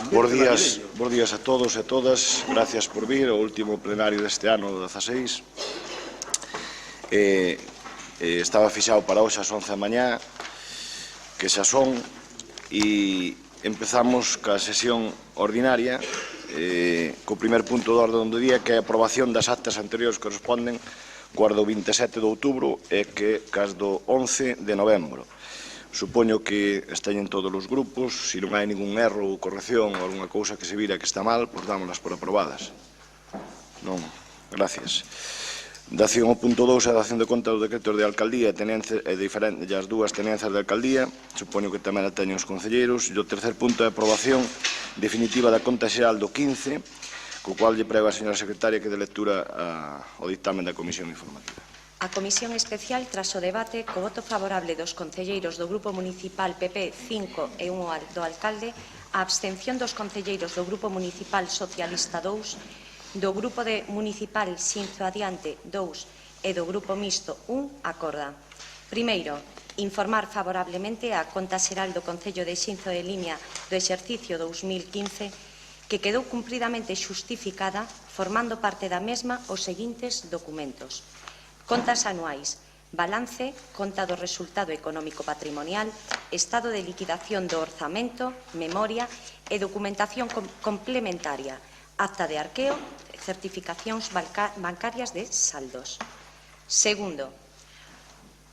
Bos días a todos e todas. Gracias por vir ao último plenario deste ano, 16. Estaba fixado para hoxe ás 11 da mañá, que xa son, e empezamos ca sesión ordinaria co primer punto do orde do día, que é a aprobación das actas anteriores que corresponden coas do 27 de outubro e que cas do 11 de novembro. Supoño que esteñen todos os grupos. Se non hai ningún erro ou corrección ou alguna cousa que se vira que está mal, pois dámolas por aprobadas. Non? Gracias. Dación ao punto 2, a dación de conta dos decretos de alcaldía e as dúas tenencias de alcaldía. Supoño que tamén a teñen os concelleiros. E o tercer punto é a aprobación definitiva da conta xeral do 15, co cual lle prego á señora secretaria que dé lectura ao dictamen da Comisión Informativa. A Comisión Especial, tras o debate, co voto favorable dos concelleiros do Grupo Municipal PP 5 e 1 do alcalde, a abstención dos concelleiros do Grupo Municipal Socialista 2, do Grupo Municipal Xinzo Adiante 2 e do Grupo Mixto 1, acorda. Primeiro, informar favorablemente a conta xeral do Concello de Xinzo de Limia do exercicio 2015, que quedou cumpridamente xustificada, formando parte da mesma os seguintes documentos: contas anuais, balance, conta do resultado económico patrimonial, estado de liquidación do orzamento, memoria e documentación complementaria, acta de arqueo, certificacións bancarias de saldos. Segundo,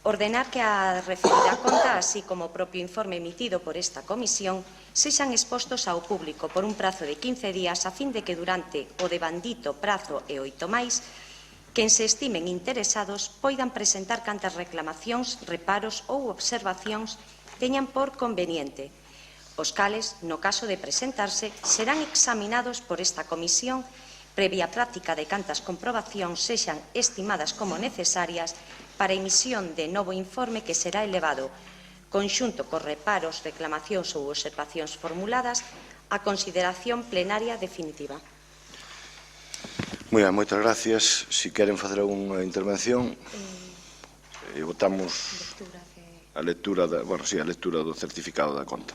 ordenar que a referida conta, así como o propio informe emitido por esta comisión, sexan expostos ao público por un prazo de 15 días a fin de que durante o devandito prazo e 8 máis quen se estimen interesados poidan presentar cantas reclamacións, reparos ou observacións teñan por conveniente, os cales, no caso de presentarse, serán examinados por esta comisión previa práctica de cantas comprobacións sexan estimadas como necesarias para a emisión de novo informe que será elevado, conxunto cos reparos, reclamacións ou observacións formuladas, a consideración plenaria definitiva. Moi ben, moitas gracias. Se queren facer algunha intervención, votamos a lectura do certificado da conta.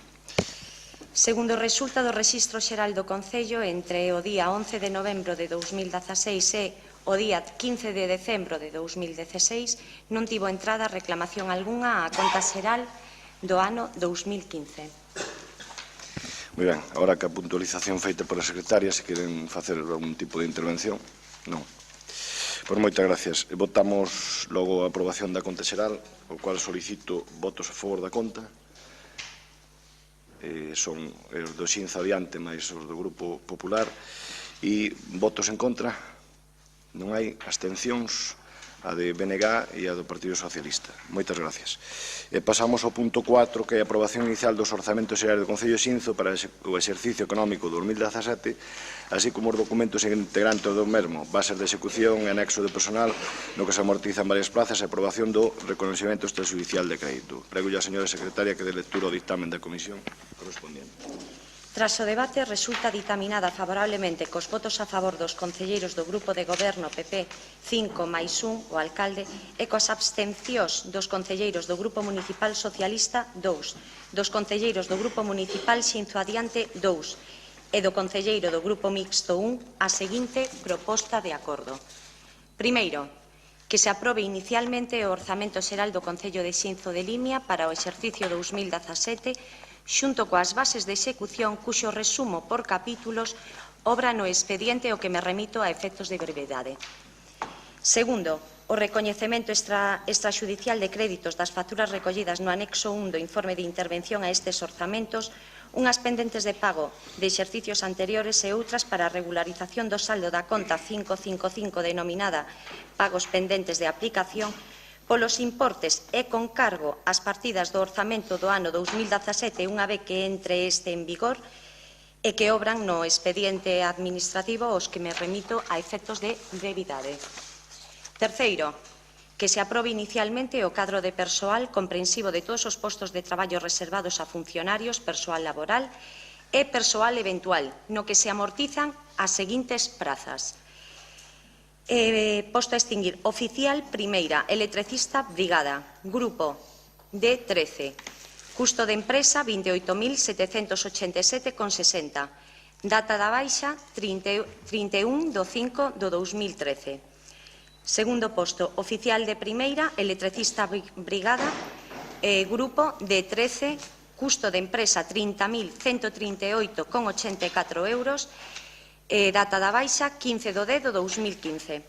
Segundo resulta do Rexistro Xeral do Concello, entre o día 11 de novembro de 2016 e o día 15 de decembro de 2016, non tivo entrada reclamación algunha á conta xeral do ano 2015. Moi ben, agora que a puntualización feita pola secretaria, se queren facer algún tipo de intervención, non. Pois moitas gracias. Votamos logo a aprobación da conta xeral, o cual solicito votos a favor da conta. Son os do Xinzo Adiante máis os do Grupo Popular. E votos en contra? Non hai. Abstencións? A de BNG e a do Partido Socialista. Moitas gracias. Pasamos ao punto 4, que é a aprobación inicial dos orzamentos xerais do Concello de Xinzo para o exercicio económico do 2017, así como os documentos integrantes do mesmo, bases de execución e anexo de personal, no que se amortizan varias plazas e aprobación do reconocimiento extrajudicial de crédito. Prego a señora secretaria que dé lectura ao dictamen da comisión correspondiente. Tras o debate, resulta dictaminada favorablemente cos votos a favor dos concelleiros do Grupo de Goberno PP 5 máis 1, o alcalde, e coas abstencións dos concelleiros do Grupo Municipal Socialista 2, dos concelleiros do Grupo Municipal Xinzo Adiante 2 e do concelleiro do Grupo Mixto 1 a seguinte proposta de acordo. Primeiro, que se aprobe inicialmente o orzamento xeral do Concello de Xinzo de Limia para o exercicio 2017, xunto coas bases de execución cuxo resumo por capítulos obra no expediente ao que me remito a efectos de brevidade. Segundo, o recoñecemento extrajudicial de créditos das facturas recollidas no anexo 1 do informe de intervención a estes orzamentos, unhas pendentes de pago de exercicios anteriores e outras para a regularización do saldo da conta 555 denominada pagos pendentes de aplicación, polos importes e con cargo ás partidas do orzamento do ano 2017 unha vez que entre este en vigor e que obran no expediente administrativo aos que me remito a efectos de brevidade. Terceiro, que se aprobe inicialmente o cadro de persoal comprensivo de todos os postos de traballo reservados a funcionarios, persoal laboral e persoal eventual, no que se amortizan as seguintes prazas. Posto a extinguir: oficial primeira, electricista brigada, grupo D13, Custo de empresa 28.787,60. Data da baixa 31/5/2013. Segundo posto, oficial de primeira, electricista brigada, grupo de 13, custo de empresa 30.138,84 euros, data da baixa 15/10/2015.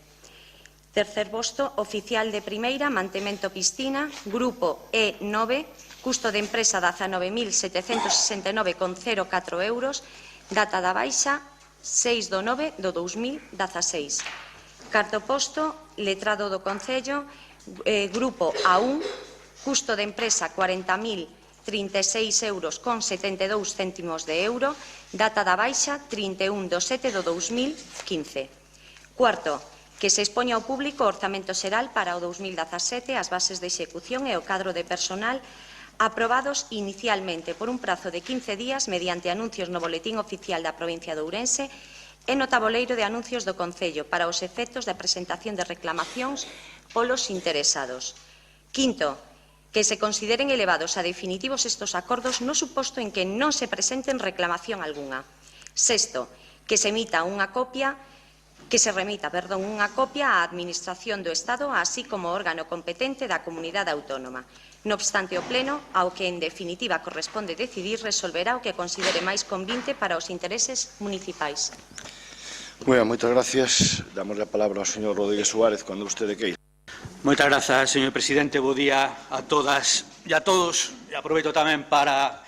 Tercer posto, oficial de primeira, mantemento piscina, grupo E9, custo de empresa 19.769,04 euros, data da baixa 6/9/2016. Cuarto posto, letrado do Concello, grupo A1, custo de empresa 40.036,72 euros de euro, data da baixa 31/7/2015. Cuarto, que se expoña ao público o orzamento xeral para o 2017, as bases de execución e o cadro de personal aprobados inicialmente por un prazo de 15 días mediante anuncios no Boletín Oficial da Provincia de Ourense e no taboleiro de anuncios do Concello para os efectos da presentación de reclamacións polos interesados. Quinto, que se consideren elevados a definitivos estos acordos no suposto en que non se presenten reclamación algunha. Sexto, que se remita unha copia á Administración do Estado, así como órgano competente da Comunidade Autónoma. No obstante, o Pleno, ao que en definitiva corresponde decidir, resolverá o que considere máis convinte para os intereses municipais. Moi ben, moitas gracias. Damos a palabra ao señor Rodríguez Suárez, cando vostede queira. Moitas grazas, señor presidente. Bo día a todas e a todos. E aproveito tamén para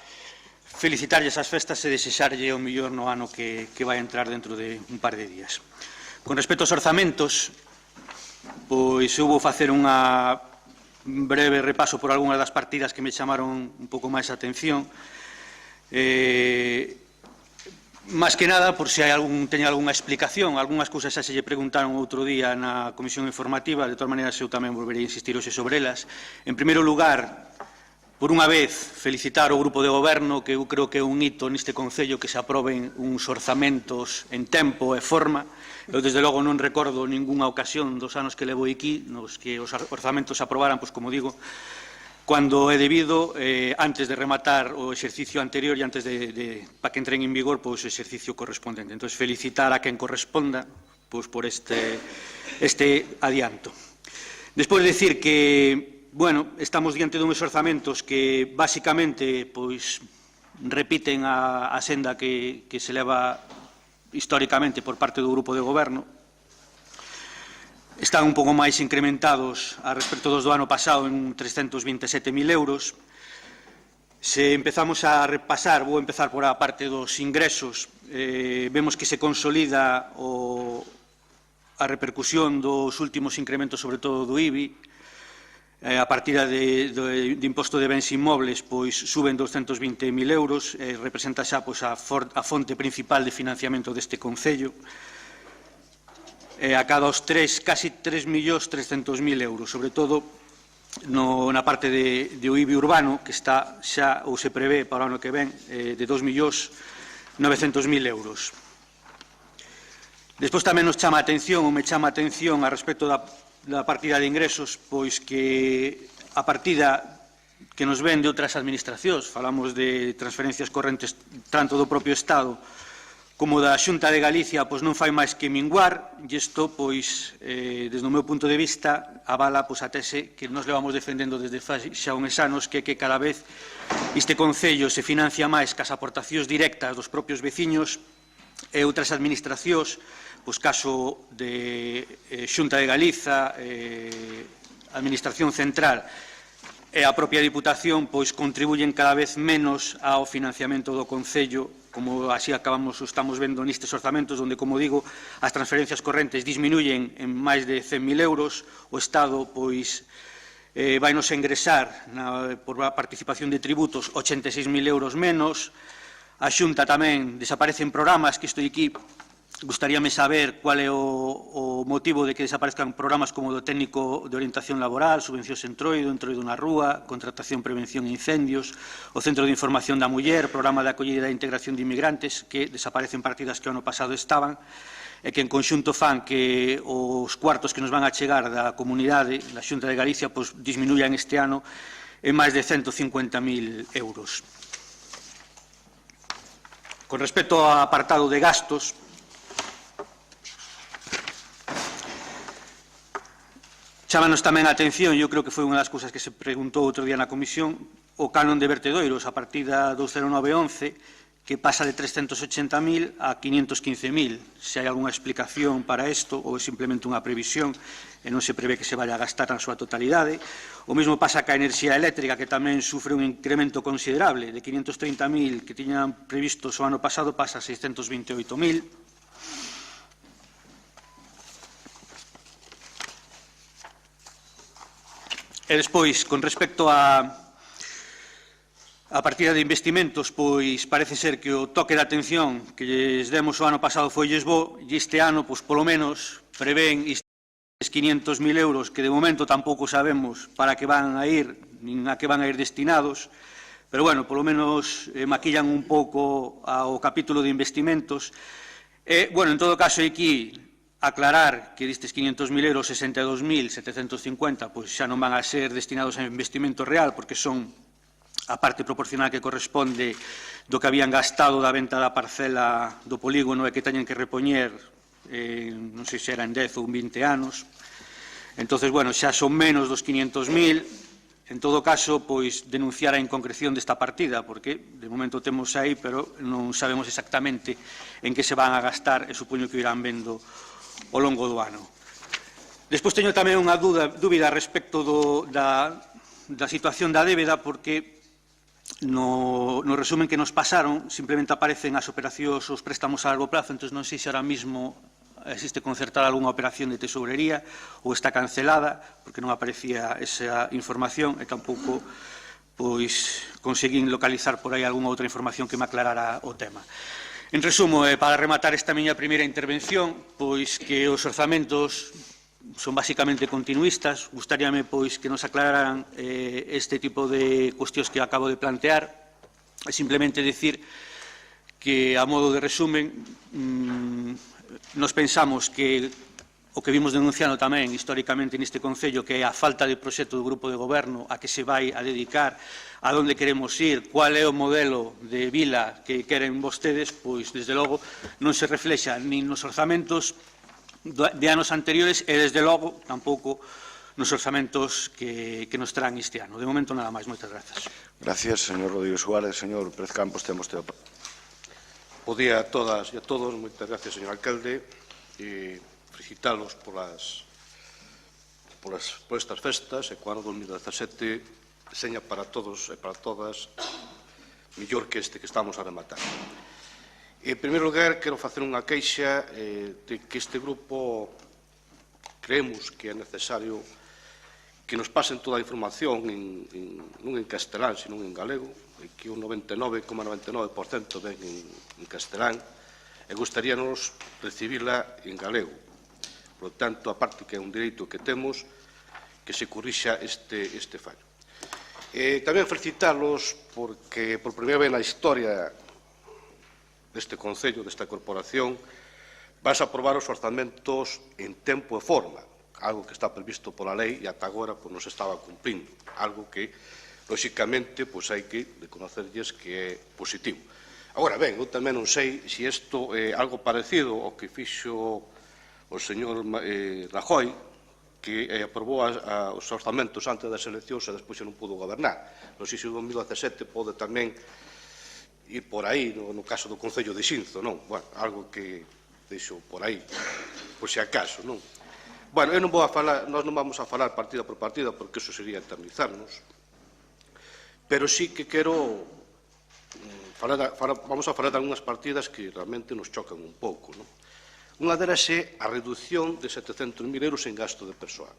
felicitarlles as festas e desexarlle o mellor no ano que vai entrar dentro de un par de días. Con respecto aos orzamentos, pois eu vou facer unha breve repaso por algunhas das partidas que me chamaron un pouco máis a atención. Máis que nada, por se teña algunha explicación, algunhas cousas xa se lle preguntaron outro día na comisión informativa, de todas maneiras eu tamén volverei a insistir hoxe sobre elas. En primeiro lugar, por unha vez, felicitar o grupo de goberno, que eu creo que é un hito neste Concello que se aproben uns orzamentos en tempo e forma. Eu, desde logo, non recordo ningunha ocasión dos anos que levo aquí nos que os orzamentos se aprobaran, pois, como digo, cando é debido, antes de rematar o exercicio anterior e antes para que entren en vigor pois, o exercicio correspondente. Entón, felicitar a quen corresponda pois, por este adianto. Despois de decir que, bueno, estamos diante de uns orzamentos que, basicamente, pois, repiten a senda que se leva históricamente por parte do grupo de goberno. Están un pouco máis incrementados a respecto dos do ano pasado en 327.000 euros. Se empezamos a repasar, vou empezar por a parte dos ingresos, vemos que se consolida a repercusión dos últimos incrementos, sobre todo do IBI. A partida de imposto de bens inmobles pois suben 220.000 euros, representa xa pois, a fonte principal de financiamento deste Concello. A cada os casi 3.300.000 euros, sobre todo na parte do IBI urbano, que está xa ou se prevé para o ano que ven de 2.900.000 euros. Despois tamén nos chama a atención, ou me chama a atención a respecto da partida de ingresos, pois que a partida que nos ven de outras administracións, falamos de transferencias correntes tanto do propio Estado como da Xunta de Galicia, pois non fai máis que minguar, e isto, pois, desde o meu punto de vista, avala a tese que nos levamos defendendo desde xa uns anos, que cada vez este Concello se financia máis cas aportacións directas dos propios veciños e outras administracións, pois caso de Xunta de Galiza, Administración Central e a propia Diputación, pois contribuyen cada vez menos ao financiamento do Concello, como así estamos vendo nestes orzamentos, onde, como digo, as transferencias correntes disminuyen en máis de 100.000 euros, o Estado, pois, vainos a ingresar por a participación de tributos 86.000 euros menos, a Xunta tamén desaparecen programas, que isto aquí gustaríame saber cual é o motivo de que desaparezcan programas como do técnico de orientación laboral, subvencións Entroido na Rúa, contratación, prevención e incendios, o Centro de Información da Muller, programa de acollida e integración de inmigrantes, que desaparecen partidas que o ano pasado estaban, e que en conxunto fan que os cuartos que nos van a chegar da comunidade, da Xunta de Galicia, pois disminuyan este ano en máis de 150.000 euros. Con respecto ao apartado de gastos, chámanos tamén a atención, eu creo que foi unha das cousas que se preguntou outro día na comisión, o canon de vertedoiros a partida 20911, que pasa de 380.000 a 515.000. Se hai algunha explicación para isto ou é simplemente unha previsión e non se prevé que se vaya a gastar na súa totalidade. O mesmo pasa ca enerxía eléctrica, que tamén sufre un incremento considerable, de 530.000 que tiñan previstos o ano pasado pasa a 628.000. E despois, con respecto a partida de investimentos, pois parece ser que o toque de atención que lles demos o ano pasado foilles bo, e este ano, pois polo menos, prevén 500.000 euros, que de momento tampouco sabemos para que van a ir, nin a que van a ir destinados, pero, bueno, polo menos maquillan un pouco ao capítulo de investimentos. E, bueno, en todo caso, aquí aclarar que destes 500.000 euros, 62.750, pois xa non van a ser destinados a investimento real, porque son a parte proporcional que corresponde do que habían gastado da venta da parcela do polígono e que teñen que repoñer, non sei se era en 10 ou 20 anos. Entón, bueno, xa son menos dos 500.000. En todo caso, pois, denunciar a inconcreción desta partida, porque de momento temos aí, pero non sabemos exactamente en que se van a gastar e supoño que irán vendo ao longo do ano. Despois teño tamén unha dúbida respecto da situación da débeda, porque no resumen que nos pasaron simplemente aparecen as operacións, os préstamos a largo plazo, entón non sei se ahora mismo existe concertada algunha operación de tesourería ou está cancelada, porque non aparecía esa información e tampouco conseguín localizar por aí algunha outra información que me aclarara o tema. En resumo, para rematar esta miña primeira intervención, pois que os orzamentos son basicamente continuistas. Gustaríame pois que nos aclararan este tipo de cuestións que acabo de plantear. E simplemente decir que, a modo de resumen, nos pensamos que o que vimos denunciando tamén históricamente neste Concello, que é a falta de proxecto do Grupo de Goberno, a que se vai a dedicar, a onde queremos ir, cual é o modelo de vila que queren vostedes, pois, desde logo, non se reflexa nin nos orzamentos de anos anteriores e, desde logo, tampouco nos orzamentos que nos traen este ano. De momento, nada máis. Moitas grazas. Gracias, señor Rodríguez Suárez. Señor Pérez Campos, temos teo. Bo día a todas e a todos. Moitas gracias, señor alcalde. Felicitalos por estas festas e co ano 2017 seña para todos e para todas mellor que este que estamos a rematar. En primeiro lugar, quero facer unha queixa de que este grupo creemos que é necesario que nos pasen toda a información non en castelán, sino en galego, que o 99,99% ven en castelán, e gustaríanos recibila en galego. Por lo tanto, a parte que é un dereito que temos, que se corrixa este fallo. Tamén felicitarlos porque, por primeira vez na historia deste Concello, desta corporación, vas a aprobar os orzamentos en tempo e forma, algo que está previsto pola lei e ata agora non se estaba cumprindo, algo que, lóxicamente, hai que reconocerlles que é positivo. Agora, ben, eu tamén non sei se isto é algo parecido ao que fixo o señor Rajoy, que aprobou os orzamentos antes das eleccións e despois non pudo gobernar. Non sei se o 2017 pode tamén ir por aí, no caso do Concello de Xinzo, non? Bueno, algo que deixo por aí, por se acaso, non? Bueno, eu non vou a falar, nós non vamos a falar partida por partida, porque iso sería eternizarnos, pero sí que quero vamos a falar de algunhas partidas que realmente nos chocan un pouco, non? Unha delas é a reducción de 700.000 euros en gasto de persoal.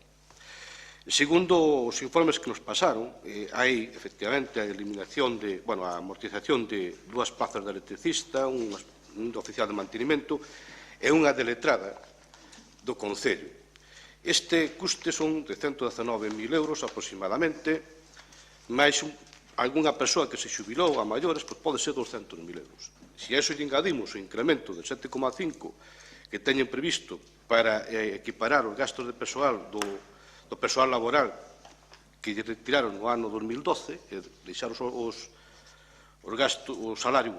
Segundo os informes que nos pasaron, hai, efectivamente, a eliminación a amortización de 2 plazas de electricista, un oficial de mantenimento e unha de letrada do Concello. Este custe son de 119.000 euros aproximadamente, máis algunha persoa que se xubilou a maiores, pode ser 200.000 euros. Se a iso lle engadimos o incremento de 7,5 que teñen previsto para equiparar os gastos de persoal do persoal laboral que lle retiraron no ano 2012 e deixaron os gastos, o salario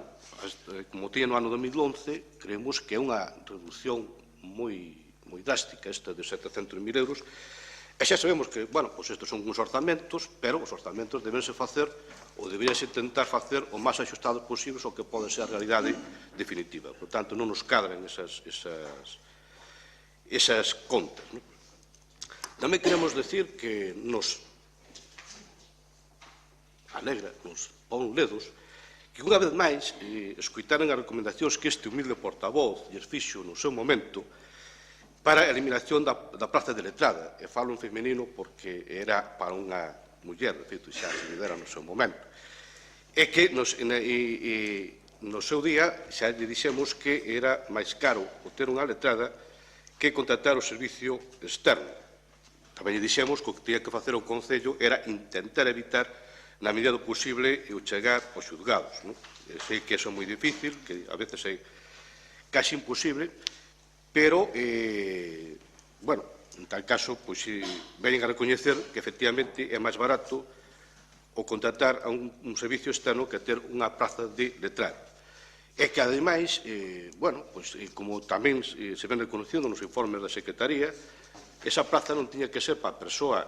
como tiña no ano 2011, creemos que é unha reducción moi drástica, esta de 700.000 euros, e xa sabemos que, bueno, pois estes son uns orzamentos, pero os orzamentos debense facer ou deberíase intentar facer o máis axustados posibles ao que pode ser a realidade definitiva. Por tanto, non nos cadran esas contas. Tamén queremos decir que nos alegra, nos pon ledos, que unha vez máis escoitaran as recomendacións que este humilde portavoz lles fixo no seu momento para a eliminación da praza de letrada. E falo en femenino porque era para unha muller, de feito, xa se lidera no seu momento. E que no seu día xa lle dixemos que era máis caro o ter unha letrada que contratar o servicio externo. Tamén lle dixemos que o que tiña que facer o Concello era intentar evitar na medida do posible o chegar aos xulgados. Sei que iso é moi difícil, que a veces é casi imposible, pero, bueno, en tal caso, pois, veñen a recoñecer que, efectivamente, é máis barato o contratar a un servicio externo que ter unha praza de letrado. E que, ademais, bueno, pois, como tamén se ven reconociendo nos informes da Secretaría, esa praza non tiña que ser para a persoa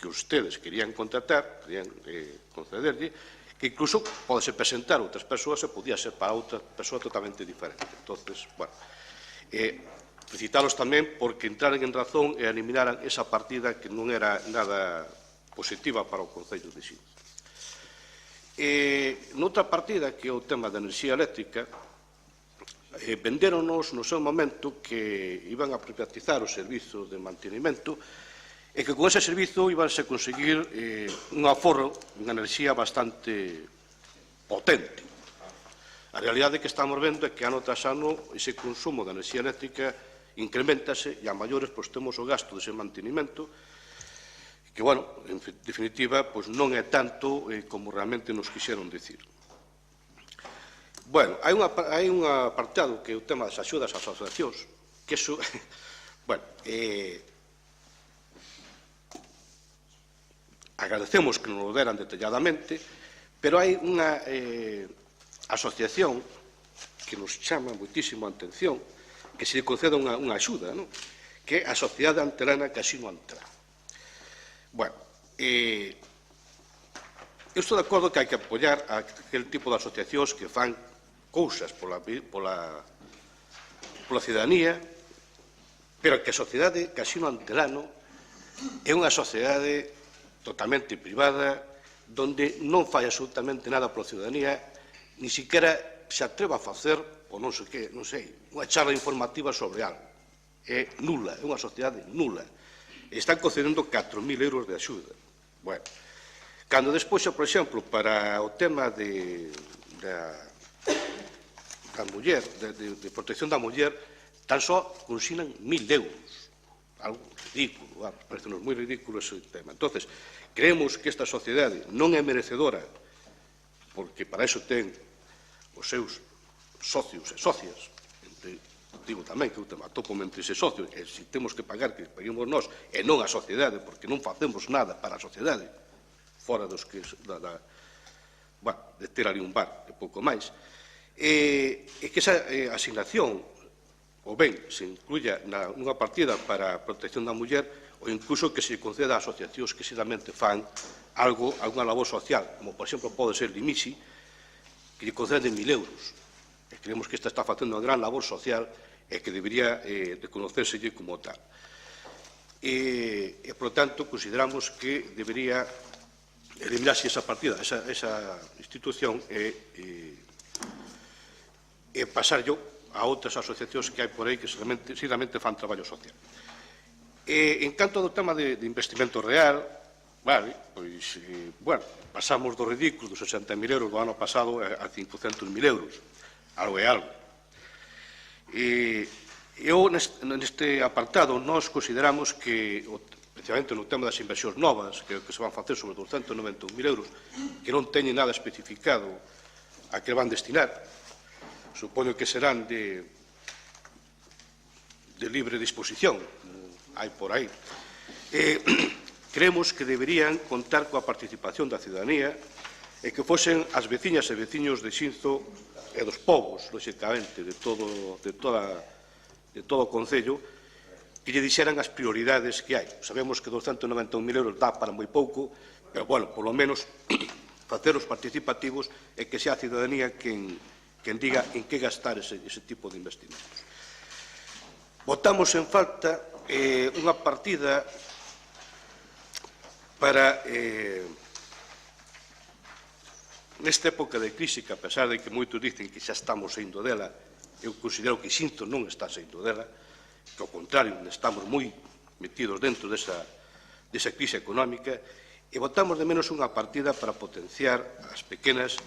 que ustedes querían contratar, querían concederlle, que incluso podese presentar outras persoas e podía ser para outra persoa totalmente diferente. Entonces, bueno, felicitalos tamén porque entraran en razón e eliminaran esa partida que non era nada positiva para o Concello de Xiz. Noutra partida, que é o tema da enerxía eléctrica, vendéronos no seu momento que iban a privatizar o servizo de mantenimento e que con ese servizo ibanse a conseguir un aforro, unha enerxía bastante potente. A realidade que estamos vendo é que ano tras ano ese consumo de enerxía eléctrica incrementase e a maiores pois temos o gasto dese mantenimento que, bueno, en definitiva, pois non é tanto como realmente nos quixeron dicir. Bueno, hai un apartado que é o tema das axudas ás asociacións, que iso, bueno, agradecemos que nos lo deran detalladamente, pero hai unha asociación que nos chama moitísimo a atención, que se lle conceda unha axuda, que é a Sociedade Antelana Casino Antelana. Bueno, eu estou de acordo que hai que apoiar aquel tipo de asociacións que fan cousas pola cidadanía, pero que a Sociedade Casino Antelano é unha sociedade totalmente privada, donde non fai absolutamente nada pola cidadanía, ni siquiera se atreva a facer, ou non sei que, non sei, unha charla informativa sobre algo. É nula, é unha sociedade nula. Están concedendo 4.000 euros de axuda. Bueno, cando despois, por exemplo, para o tema da muller, de protección da muller, tan só consignan 1.000 euros. Algo ridículo, parece-nos moi ridículo ese tema. Entonces, creemos que esta sociedade non é merecedora, porque para iso ten os seus socios e socias, digo tamén que eu atopo entre ese socios, e se temos que pagar, que paguemos nós, e non a sociedade, porque non facemos nada para a sociedade, fora dos que de ter ali un bar e pouco máis, e que esa asignación ou ben se incluya nunha partida para a protección da muller ou incluso que se conceda a asociacións que xeralmente fan algunha labor social, como por exemplo pode ser Limisi, que lle conceden 1.000 euros. E creemos que esta está facendo unha gran labor social e que debería reconocérselle como tal. E, por tanto, consideramos que debería eliminarse esa partida, esa institución e pasarlo a outras asociacións que hai por aí que realmente fan traballo social. En canto ao tema de investimento real, vale, pois, bueno, pasamos do ridículo dos 60.000 euros do ano pasado a 500.000 euros. Algo é algo. Eu, neste apartado, nós consideramos que, especialmente no tema das inversións novas, que se van facer sobre 291.000 euros, que non teñen nada especificado a que van destinar, supoño que serán de libre disposición, hai por aí. creemos que deberían contar coa participación da ciudadanía e que fosen as veciñas e veciños de Xinzo e dos povos, lóxicamente, de todo o Concello, que lle dixeran as prioridades que hai. Sabemos que 291.000 euros dá para moi pouco, pero, bueno, polo menos faceros participativos e que sea a ciudadanía quen diga en que gastar ese tipo de investimentos. Botamos en falta unha partida para, nesta época de crise, que a pesar de que moitos dicen que xa estamos saindo dela, eu considero que Xinzo non está saindo dela, que ao contrario, estamos moi metidos dentro desa crise económica, e botamos de menos unha partida para potenciar as pequenas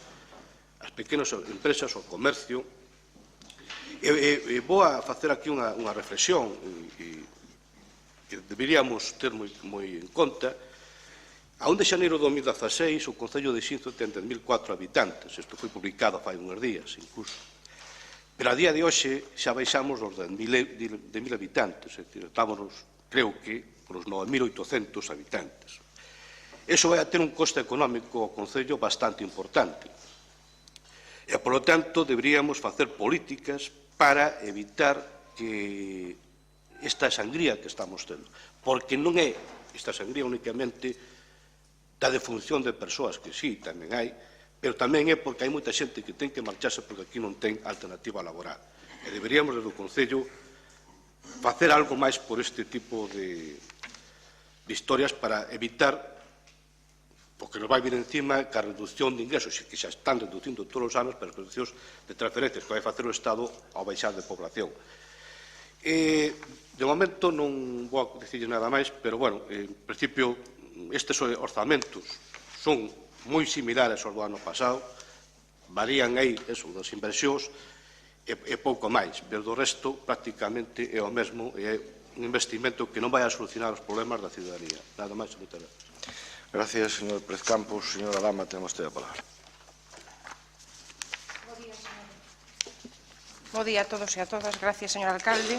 empresas, o comercio. Vou a facer aquí unha reflexión que deberíamos ter moi en conta. A 1 de xaneiro de 2016, o Concello de Xinzo ten 10.004 habitantes. Isto foi publicado fai uns días, incluso. Pero a día de hoxe xa baixamos os de 1.000 habitantes. Estamos, creo que, por os 9.800 habitantes. Iso vai a ter un coste económico ao Concello bastante importante. E, polo tanto, deberíamos facer políticas para evitar que esta sangría que estamos tendo. Porque non é esta sangría únicamente da defunción de persoas, que sí, tamén hai, pero tamén é porque hai moita xente que ten que marcharse porque aquí non ten alternativa laboral. E deberíamos, desde o Concello, facer algo máis por este tipo de historias para evitar porque nos vai vir encima que a reducción de ingresos, que xa están reducindo todos os anos, pero as reduccións de transferencias que vai facer o Estado ao baixar de población. De momento non vou a dicirlle nada máis, pero, bueno, en principio, estes orzamentos son moi similares aos do ano pasado, varían aí, eso, das inversións, e pouco máis, pero do resto, prácticamente, é o mesmo, e é un investimento que non vai a solucionar os problemas da ciudadanía. Nada máis, moitas gracias. Gracias, señor Pérez Campos. Señora Lama, ten usted a palabra. Bo día a todos e a todas. Gracias, señor alcalde.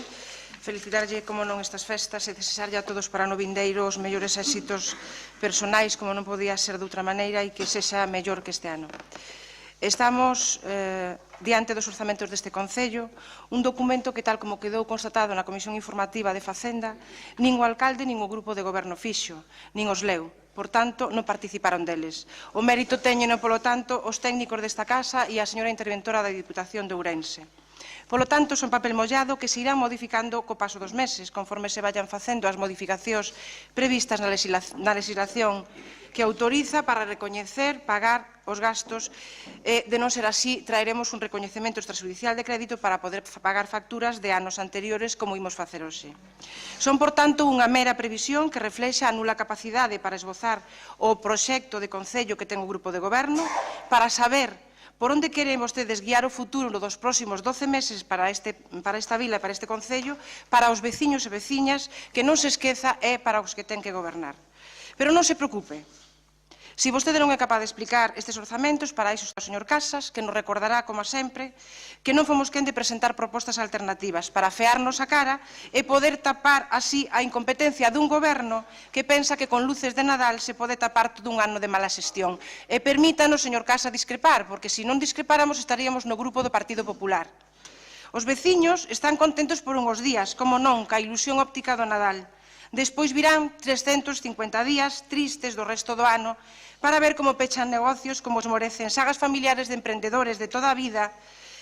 Felicitarlle, como non, estas festas e desexarlle a todos para no vindeiro os mellores éxitos personais, como non podía ser de outra maneira, e que sexa mellor que este ano. Estamos diante dos orzamentos deste Concello, un documento que, tal como quedou constatado na Comisión Informativa de Facenda, nin o alcalde nin o grupo de goberno fixo, nin os leu. Por tanto, non participaron deles. O mérito téñeno, polo tanto, os técnicos desta casa e a señora interventora da Diputación de Ourense. Polo tanto, son papel mollado que se irán modificando co paso dos meses, conforme se vayan facendo as modificacións previstas na legislación que autoriza para recoñecer, pagar os gastos. De non ser así, traeremos un recoñecemento extrajudicial de crédito para poder pagar facturas de anos anteriores, como imos facer hoxe. Son, por tanto, unha mera previsión que reflexa a nula capacidade para esbozar o proxecto de Concello que ten o grupo de goberno, para saber por onde queren vostedes guiar o futuro dos próximos 12 meses para esta vila e para este Concello, para os veciños e veciñas, que non se esqueza é para os que ten que gobernar. Pero non se preocupe. Se vostede non é capaz de explicar estes orzamentos, para iso está o señor Casas, que nos recordará, como sempre, que non fomos quen de presentar propostas alternativas para afearnos a cara e poder tapar así a incompetencia dun goberno que pensa que con luces de Nadal se pode tapar todo un ano de mala xestión. E permítanos, señor Casas, discrepar, porque se non discrepáramos estaríamos no grupo do Partido Popular. Os veciños están contentos por unhos días, como non, ca ilusión óptica do Nadal. Despois virán 350 días tristes do resto do ano para ver como pechan negocios, como esmorecen sagas familiares de emprendedores de toda a vida,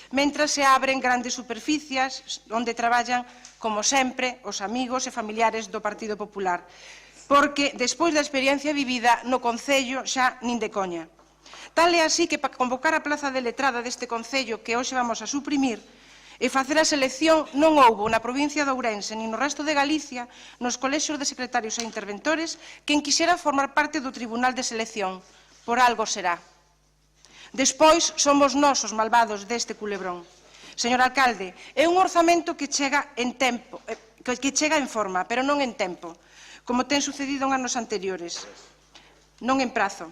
mentras se abren grandes superficias onde traballan, como sempre, os amigos e familiares do Partido Popular. Porque, despois da experiencia vivida, no Concello xa nin de coña. Tal é así que, para convocar a plaza de letrada deste Concello que hoxe vamos a suprimir, e facer a selección non houbo na provincia de Ourense nin no resto de Galicia, nos colexios de secretarios e interventores, quen quixera formar parte do Tribunal de Selección. Por algo será. Despois, somos nós os malvados deste culebrón. Señor alcalde, é un orzamento que chega en tempo, que chega en forma, pero non en tempo, como ten sucedido en anos anteriores. Non en prazo.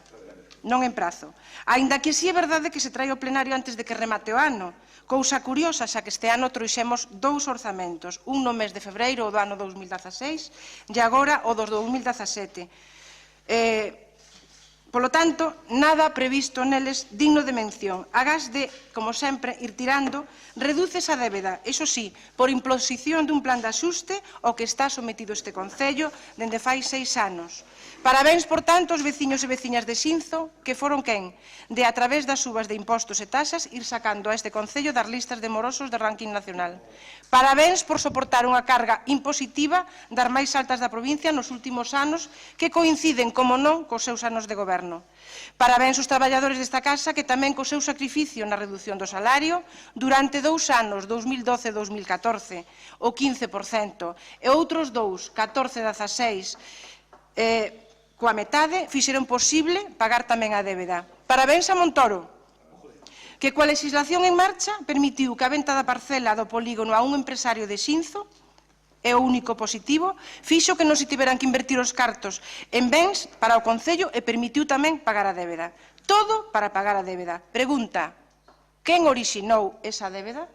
Non en prazo. Aínda que si é verdade que se trae ao plenario antes de que remate o ano, cousa curiosa, xa que este ano trouxemos dous orzamentos, un no mes de febreiro do ano 2016 e agora o do 2017. Polo tanto, nada previsto neles digno de mención. Agás de, como sempre, ir tirando, reduces a débeda, iso sí, por imposición dun plan de axuste ao que está sometido este Concello dende fai 6 anos. Parabéns, por tanto, aos veciños e veciñas de Xinzo, que foron quen, de a través das subas de impostos e taxas, ir sacando a este Concello das listas de morosos de ranking nacional. Parabéns por soportar unha carga impositiva das máis altas da provincia nos últimos anos, que coinciden, como non, cos seus anos de goberno. Parabéns aos traballadores desta casa que tamén co seu sacrificio na reducción do salario durante 2 anos, 2012 e 2014, o 15%, e outros 2, 14 e 16, coa metade, fixeron posible pagar tamén a débeda. Parabéns a Montoro, que coa legislación en marcha permitiu que a venta da parcela do polígono a un empresario de Xinzo, é o único positivo, fixo que non se tiveran que invertir os cartos en bens para o Concello e permitiu tamén pagar a débeda. Todo para pagar a débeda. Pregunta, quen orixinou esa débeda?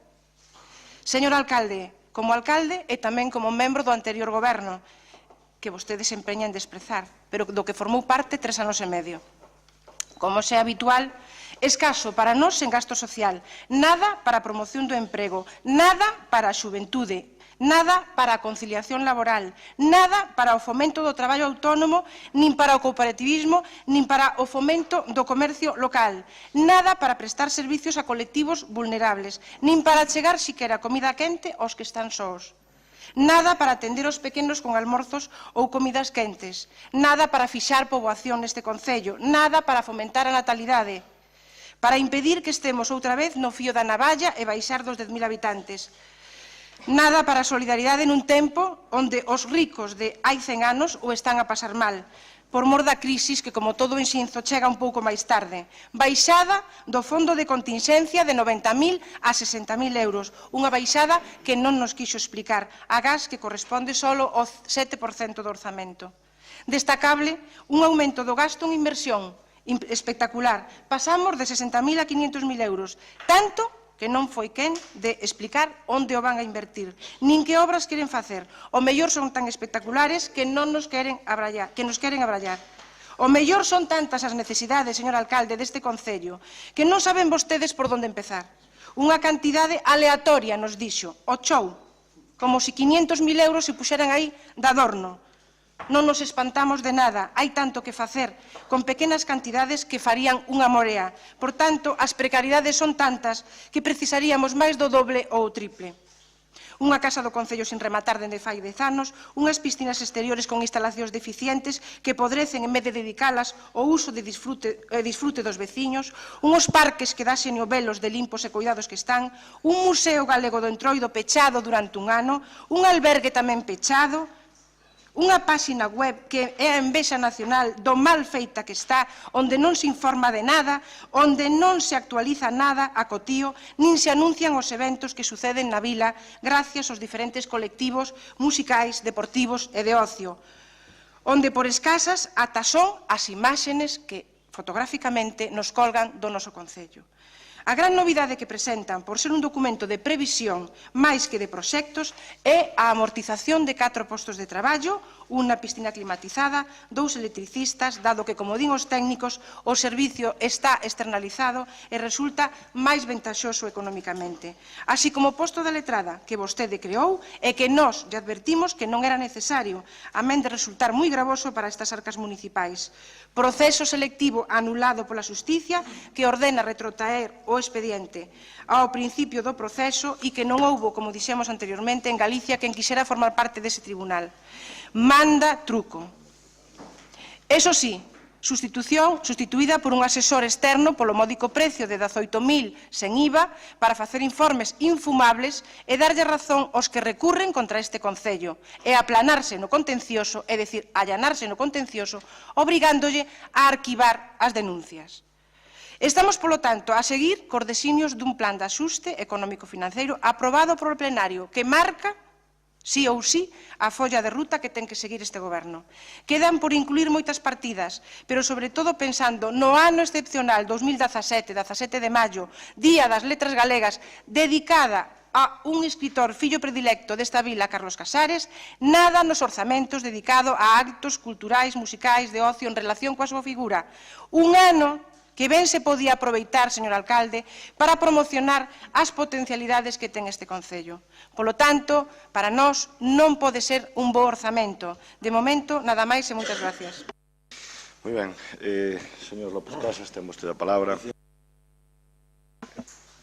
Señor alcalde, como alcalde e tamén como membro do anterior goberno, que vostedes se empeñan en desprezar, pero do que formou parte 3 anos e medio. Como é habitual, escaso para nós en gasto social, nada para a promoción do emprego, nada para a xuventude, nada para a conciliación laboral, nada para o fomento do traballo autónomo, nin para o cooperativismo, nin para o fomento do comercio local, nada para prestar servicios a colectivos vulnerables, nin para chegar siquera comida quente aos que están sós. Nada para atender os pequenos con almorzos ou comidas quentes, nada para fixar poboación neste Concello, nada para fomentar a natalidade, para impedir que estemos outra vez no fío da navalla e baixar dos 10.000 habitantes. Nada para a solidaridade nun tempo onde os ricos de hai 100 anos o están a pasar mal, por mor da crisis que, como todo en Xinzo, chega un pouco máis tarde. Baixada do fondo de contingencia de 90.000 a 60.000 euros, unha baixada que non nos quixo explicar, agás que corresponde só ao 7% do orzamento. Destacable, un aumento do gasto en inversión espectacular. Pasamos de 60.000 a 500.000 euros, tanto que non foi quen de explicar onde o van a invertir, nin que obras queren facer. O mellor son tan espectaculares que non nos queren abrallar, O mellor son tantas as necesidades, señor alcalde, deste Concello, que non saben vostedes por onde empezar. Unha cantidade aleatoria, nos dixo, o chou, como se 500.000 euros se puxeran aí de adorno. Non nos espantamos de nada, hai tanto que facer, con pequenas cantidades que farían unha morea. Por tanto, as precariedades son tantas que precisaríamos máis do doble ou o triple. Unha casa do Concello sin rematar dende fai 10 anos, unhas piscinas exteriores con instalacións deficientes que podrecen en vez de dedicalas ao uso de disfrute dos veciños, uns parques que dasen o velos de limpos e cuidados que están, un museo galego do Entroido pechado durante un ano, un albergue tamén pechado, unha páxina web que é a envexa nacional do mal feita que está, onde non se informa de nada, onde non se actualiza nada a cotío, nin se anuncian os eventos que suceden na vila gracias aos diferentes colectivos musicais, deportivos e de ocio, onde por escasas ata son as imaxenes que fotográficamente nos colgan do noso Concello. A gran novidade que presentan, por ser un documento de previsión máis que de proxectos, é a amortización de 4 postos de traballo, unha piscina climatizada, 2 electricistas, dado que, como din os técnicos, o servicio está externalizado e resulta máis ventaxoso económicamente. Así como o posto da letrada que vostede creou e que nós lle advertimos que non era necesario, amén de resultar moi gravoso para estas arcas municipais. Proceso selectivo anulado pola Xusticia que ordena retrotraer o expediente ao principio do proceso e que non houbo, como dixemos anteriormente, en Galicia quen quixera formar parte dese tribunal. Manda truco. Eso sí, sustituída por un asesor externo polo módico precio de 18.000 sen IVA para facer informes infumables e darlle razón aos que recurren contra este Concello e aplanarse no contencioso, é dicir, allanarse no contencioso, obrigándolle a arquivar as denuncias. Estamos, polo tanto, a seguir cos designios dun plan de axuste económico-financeiro aprobado por o plenario que marca, sí ou sí, a folla de ruta que ten que seguir este goberno. Quedan por incluir moitas partidas, pero sobre todo pensando no ano excepcional 2017, 17 de maio, Día das Letras Galegas, dedicada a un escritor fillo predilecto desta vila, Carlos Casares, nada nos orzamentos dedicado a actos culturais, musicais, de ocio en relación coa súa figura. Un ano que ben se podía aproveitar, señor alcalde, para promocionar as potencialidades que ten este concello. Polo tanto, para nós non pode ser un bo orzamento. De momento, nada máis e moitas gracias. Moi ben. Señor López Casas, ten vostede a palabra.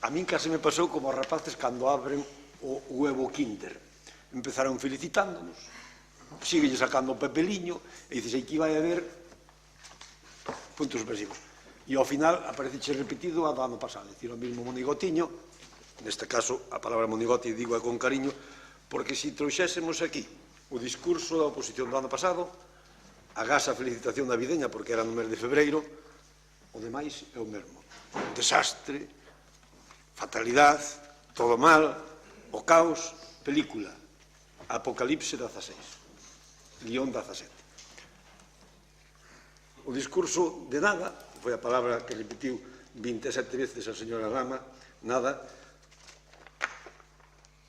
A min case me pasou como aos rapaces cando abren o huevo Kinder. Empezaron felicitándonos, síguelle sacando o papeliño, e dices, aquí vai haber puntos suspensivos. E ao final aparece repetido a do ano pasado, dicir, o mismo monigotiño, neste caso a palabra monigote digo con cariño, porque se trouxésemos aquí o discurso da oposición do ano pasado, agás a felicitación navideña, porque era no mes de febreiro, o demais é o mesmo. Un desastre, fatalidade, todo mal, o caos, película, Apocalipse 16, guión 17. O discurso de nada, foi a palabra que repetiu 27 veces a señora Rama, nada,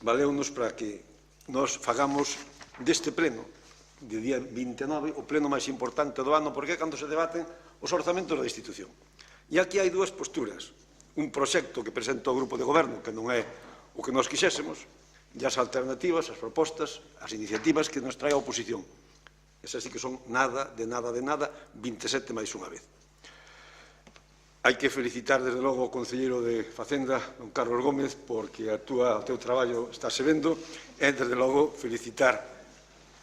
valeunos para que nos fagamos deste pleno, de día 29, o pleno máis importante do ano, porque é cando se debaten os orzamentos da institución. E aquí hai dúas posturas. Un proxecto que presenta o grupo de goberno, que non é o que nós quixésemos, e as alternativas, as propostas, as iniciativas que nos trae a oposición. Esas sí que son nada, de nada, de nada, 27 máis unha vez. Hai que felicitar, desde logo, o concelleiro de Facenda, don Carlos Gómez, porque o teu traballo está se vendo, e, desde logo, felicitar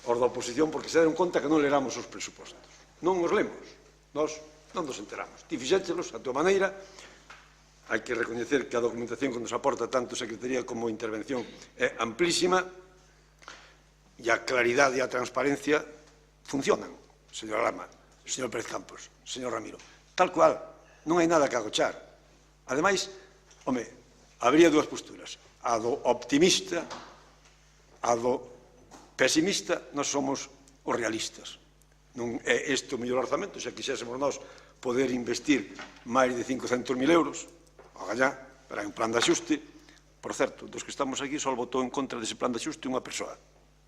os da oposición, porque se deron conta que non leramos os presupostos. Non os lemos, nós non nos enteramos. Ti fixéchelos a tua maneira. Hai que recoñecer que a documentación que nos aporta tanto Secretaría como Intervención é amplísima e a claridade e a transparencia funcionan, señor Lama, señor Pérez Campos, señor Ramiro. Tal cual, non hai nada que agochar. Ademais, home, habría dúas posturas. A do optimista, a do pesimista, nós somos os realistas. Non é este o mellor orzamento, se quixésemos nós poder investir máis de 500.000 euros, agallá, pero hai un plan de axuste. Por certo, dos que estamos aquí só votou en contra dese plan de axuste unha persoa.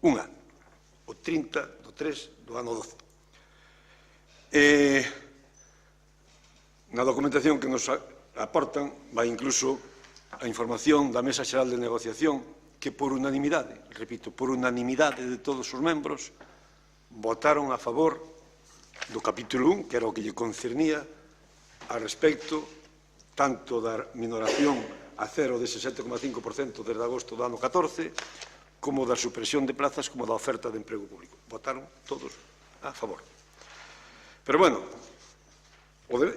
Unha. O 30 do 3 do ano 12. Na documentación que nos aportan vai incluso a información da Mesa Xeral de Negociación que por unanimidade, repito, por unanimidade de todos os membros, votaron a favor do capítulo 1, que era o que lle concernía a respecto tanto da minoración a cero dese 7,5% desde agosto do ano 14, como da supresión de plazas, como da oferta de emprego público. Votaron todos a favor. Pero, bueno,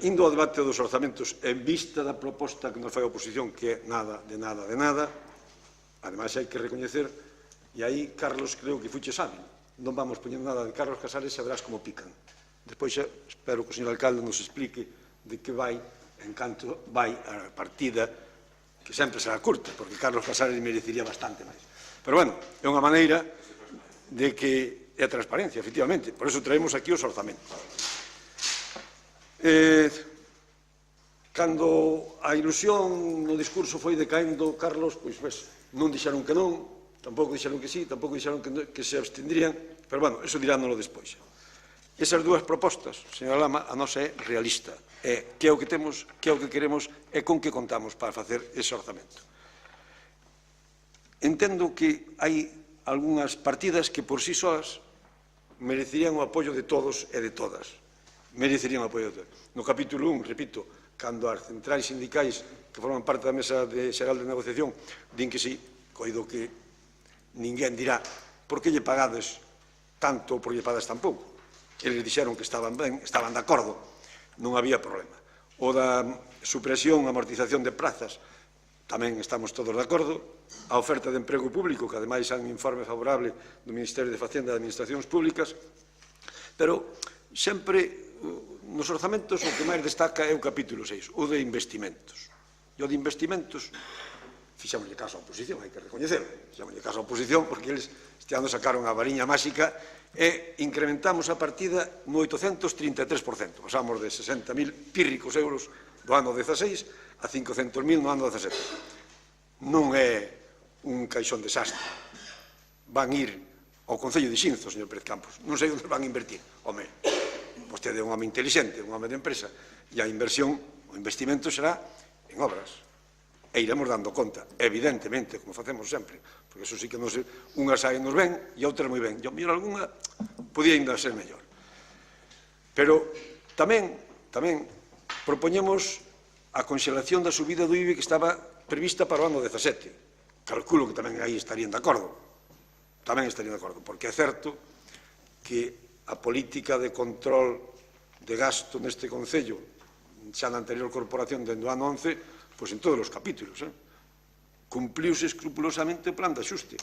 indo ao debate dos orzamentos, en vista da proposta que nos fai a oposición, que é nada, de nada, de nada, ademais hai que recoñecer, e aí, Carlos, creo que fuche sábio, non vamos poñer nada de Carlos Casares e verás como pican. Despois, espero que o señor alcalde nos explique de que vai en canto vai a partida, que sempre será curta, porque Carlos Casares merecería bastante máis. Pero, bueno, é unha maneira de que é a transparencia, efectivamente. Por eso traemos aquí os orzamentos. Cando a ilusión no discurso foi decaendo, Carlos, pois, non dixeron que non, tampouco dixeron que sí, tampouco dixeron que se abstendrían, pero, bueno, eso dirándolo despois. Esas dúas propostas, señora Lama, a nosa é realista. Que é o que temos, que é o que queremos e con que contamos para facer ese orzamento. Entendo que hai algunhas partidas que por sí soas merecerían o apoio de todos e de todas. Merecerían o apoio de todos. No capítulo 1, repito, cando as centrais sindicais que forman parte da Mesa Xeral de Negociación din que sí, coido que ninguén dirá por que lle pagades tanto ou por que lle pagades tan pouco. Eles dixeron que estaban ben, estaban de acordo, non había problema. O da supresión, amortización de plazas, tamén estamos todos de acordo. A oferta de emprego público, que ademais hai un informe favorable do Ministerio de Facenda e de Administracións Públicas, pero sempre nos orzamentos o que máis destaca é o capítulo 6, o de investimentos. E o de investimentos, fixámoslle caso á oposición, hai que recoñecerlo, fixámoslle caso á oposición, porque eles este ano sacaron a variña máxica e incrementamos a partida no 833%. Pasamos de 60.000 pírricos euros do ano 16 a 500.000 no ano 17. Non é un caixón desastre. Van ir ao Concello de Xinzo, señor Pérez Campos. Non sei onde van a invertir. Home, vostede é un home inteligente, un home de empresa, e a inversión, o investimento será en obras. E iremos dando conta, evidentemente, como facemos sempre, porque eso sí que unhas saen nos ben e outras moi ben. E ao mellor algunha podía ainda ser mellor. Pero tamén propoñemos a conxelación da subida do IBI que estaba prevista para o ano 17. Calculo que tamén aí estarían de acordo. Tamén estarían de acordo, porque é certo que a política de control de gasto neste Concello, xa na anterior corporación dende o ano 11, pois en todos os capítulos, cumpliuse escrupulosamente o plan de axuste.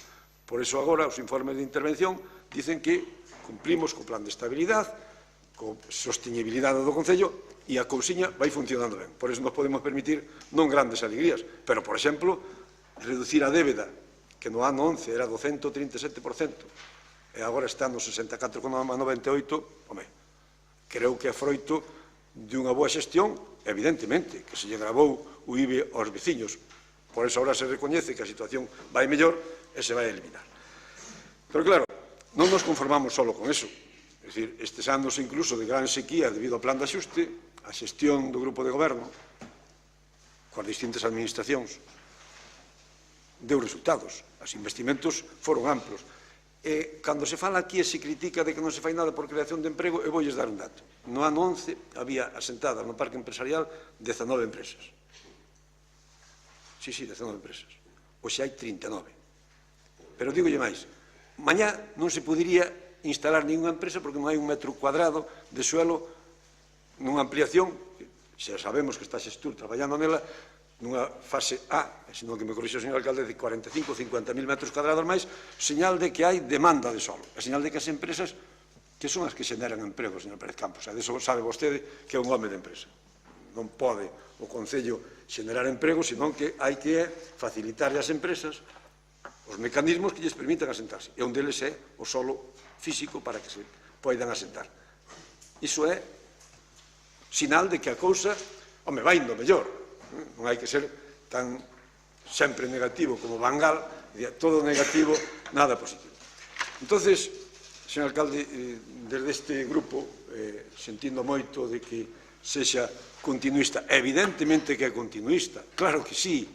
Por iso agora os informes de intervención dicen que cumplimos co plan de estabilidade, co sostiñibilidade do Concello, e a cousiña vai funcionando ben. Por iso nos podemos permitir non grandes alegrías, pero, por exemplo, reducir a débeda, que no ano 11 era do 137%, e agora está no 64,98%, home, creo que é froito de unha boa xestión, evidentemente, que se lle gravou o IBI aos veciños. Por iso agora se recoñece que a situación vai mellor e se vai eliminar. Pero claro, non nos conformamos só con eso. É dicir, estes anos incluso de gran sequía debido ao plan de axuste, a xestión do grupo de goberno, coas distintas administracións, deu resultados. Os investimentos foron amplos. E cando se fala aquí e se critica de que non se fai nada por creación de emprego, eu voulles dar un dato. No ano 11 había asentadas no parque empresarial 19 empresas. Sí, 19 empresas. Hoxe hai 39. Pero dígolle máis, mañá non se podería instalar ninguna empresa porque non hai un metro cuadrado de suelo nunha ampliación, xa sabemos que está Xestur traballando nela, nunha fase A, senón que me corrixe o señor alcalde, de 45 ou 50.000 metros cuadrados máis, señal de que hai demanda de solo, a señal de que as empresas que son as que xeneran emprego, señor Pérez Campos, e diso sabe vostede que é un home de empresa. Non pode o Concello xenerar emprego, senón que hai que facilitar ás empresas os mecanismos que lles permitan asentarse, e un deles é o solo físico para que se poidan asentar. Iso é sinal de que a cousa, home, vai indo mellor. Non hai que ser tan sempre negativo como Van Gaal, todo negativo, nada positivo. Entonces, señor alcalde, desde este grupo, sentindo moito de que sexa continuista, evidentemente que é continuista, claro que sí.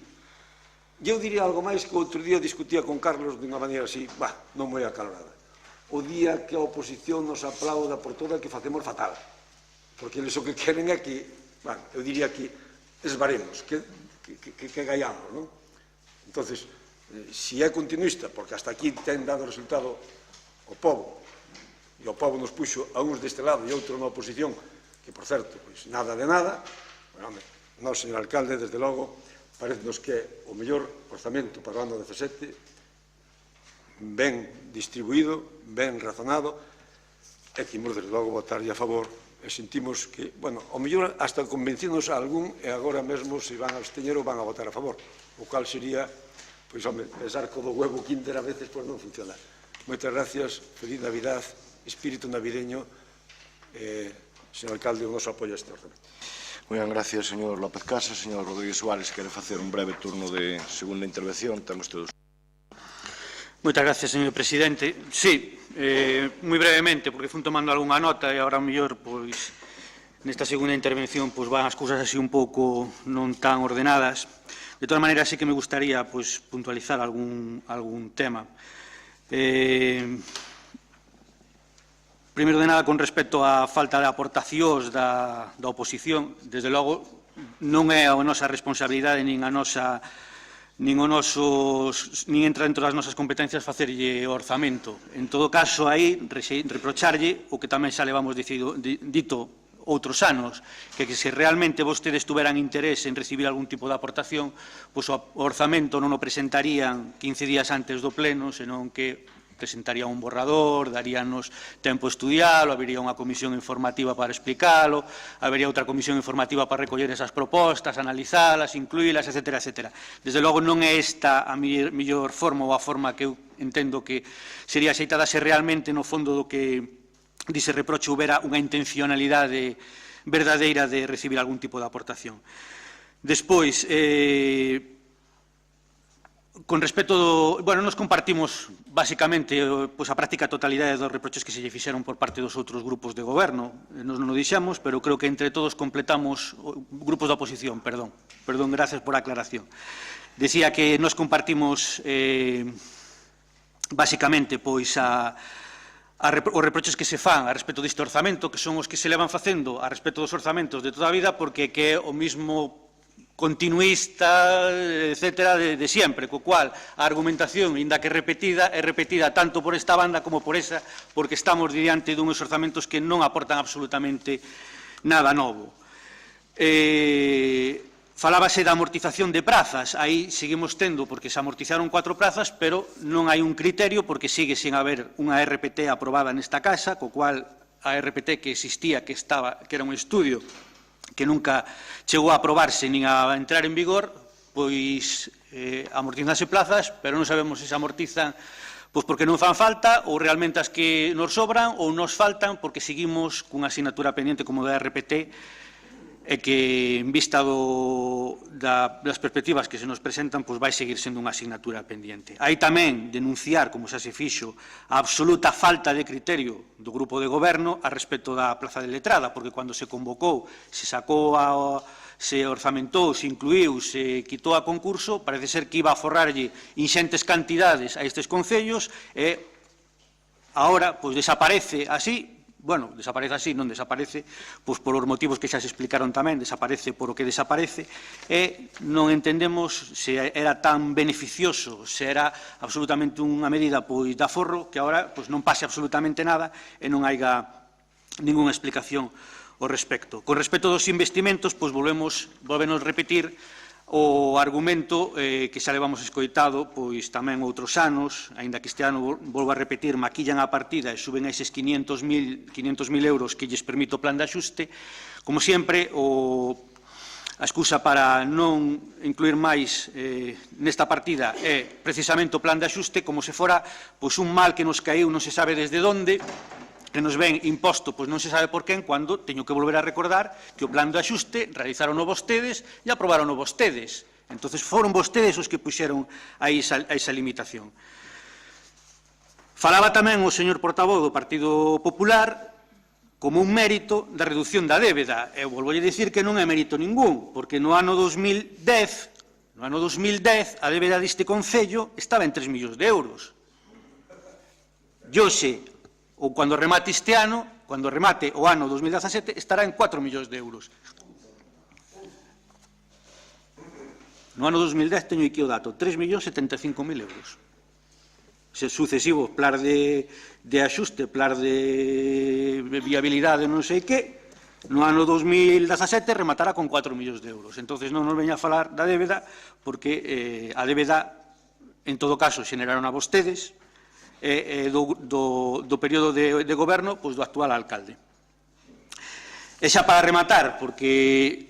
Eu diría algo máis que outro día discutía con Carlos dunha maneira así, non moi acalorada. O día que a oposición nos aplauda por toda que facemos fatal, porque eles o que queren é que, eu diría que esvaremos, que gaiamos, non? Entonces, se é continuista, porque hasta aquí ten dado resultado o povo, e o povo nos puxo a uns deste lado e outro na oposición, que, por certo, pois nada de nada, non, señor alcalde, desde logo, parecenos que é o mellor orzamento para o ano 17, ben distribuído, ben razonado, e que imos, desde logo, votarlle a favor. E sentimos que, bueno, ao mellor hasta convencinos a algún e agora mesmo se van a absteñer ou van a votar a favor, o cual sería, pois, home, pensar que o do huevo Kinder a veces pois non funciona. Moitas gracias, feliz Navidad, espírito navideño, señor alcalde, o noso apoio a este orzamento. Moitas gracias, señor López Casas. Señor Rodríguez Suárez, quere facer un breve turno de segunda intervención. Temos todos. Moitas gracias, señor presidente. Sí, moi brevemente, porque fun tomando algunha nota e agora mellor, pois, nesta segunda intervención, pois, van as cousas así un pouco non tan ordenadas. De todas maneiras, sí que me gustaría, pois, puntualizar algún tema. Primeiro de nada, con respecto á falta de aportacións da oposición, desde logo, non é a nosa responsabilidade nin entra dentro das nosas competencias facerlle o orzamento. En todo caso, aí, reprocharlle o que tamén xa levamos dito outros anos, que se realmente vostedes tuveran interés en recibir algún tipo de aportación, pois o orzamento non o presentarían 15 días antes do pleno, senón que presentaría un borrador, daríanos tempo a estudialo, habería unha comisión informativa para explicalo, habería outra comisión informativa para recoller esas propostas, analizalas, incluílas, etc. etc. Desde logo non é esta a mellor forma ou a forma que eu entendo que sería axeitada se realmente no fondo do que dice reproche houbera unha intencionalidade verdadeira de recibir algún tipo de aportación. Despois, Con respecto, bueno, nos compartimos basicamente pois, a práctica totalidade dos reproches que se lle fixeron por parte dos outros grupos de goberno. Nos non o dixemos, pero creo que entre todos completamos, grupos da oposición, perdón, gracias por a aclaración. Decía que nos compartimos basicamente pois os reproches que se fan a respecto deste orzamento, que son os que se levan facendo a respecto dos orzamentos de toda a vida, porque que é o mismo continuista, etcétera, de sempre, co cual a argumentación, inda que repetida, é repetida tanto por esta banda como por esa, porque estamos diante dunhos orzamentos que non aportan absolutamente nada novo. Falábase da amortización de prazas, aí seguimos tendo, porque se amortizaron 4 prazas, pero non hai un criterio, porque sigue sin haber unha RPT aprobada nesta casa, co cual a RPT que existía, que era un estudio, que nunca chegou a aprobarse nin a entrar en vigor, pois amortizanse plazas, pero non sabemos se se amortizan pois porque non fan falta ou realmente as que nos sobran ou nos faltan porque seguimos cunha asignatura pendiente como da RPT e que en vista das perspectivas que se nos presentan pois vai seguir sendo unha asignatura pendiente. Hai tamén denunciar, como xa se fixo, a absoluta falta de criterio do grupo de goberno a respecto da plaza de letrada, porque cando se convocou, se sacou, se orzamentou, se incluiu, se quitou a concurso, parece ser que iba a forrarlle inxentes cantidades a estes concellos e agora pois desaparece así. Bueno, desaparece así, non desaparece, pois por os motivos que xa se explicaron tamén, desaparece por o que desaparece, e non entendemos se era tan beneficioso, se era absolutamente unha medida pois de aforro, que agora pois non pase absolutamente nada e non haiga ningunha explicación ao respecto. Con respecto dos investimentos, pois volvemos repetir o argumento que xa levamos escoitado pois tamén outros anos, aínda que este ano, volvo a repetir, maquillan a partida e suben a eses 500.000 euros que lles permite o plan de axuste. Como sempre, a excusa para non incluir máis nesta partida é precisamente o plan de axuste, como se fora pois, un mal que nos caeu non se sabe desde onde, que nos ven imposto, pois non se sabe por quen, cando teño que volver a recordar que o plan de axuste realizaron vostedes e aprobaron vostedes. Entón, foron vostedes os que puxeron a esa limitación. Falaba tamén o señor portavoz do Partido Popular como un mérito da reducción da débeda. Eu volvo a dicir que non é mérito ningún, porque no ano 2010 a débeda deste Concello estaba en 3 millóns de euros. Hoxe, ou cando remate este ano, cando remate o ano 2017, estará en 4 millóns de euros. No ano 2010 teño aquí o dato, 3.075.000 euros. Sucesivos, plan de axuste, plan de viabilidade, non sei que, no ano 2017 rematará con 4 millóns de euros. Entón, non nos veña a falar da débeda, porque a débeda, en todo caso, xeneraron a vostedes, do período de goberno do actual alcalde. E xa para rematar, porque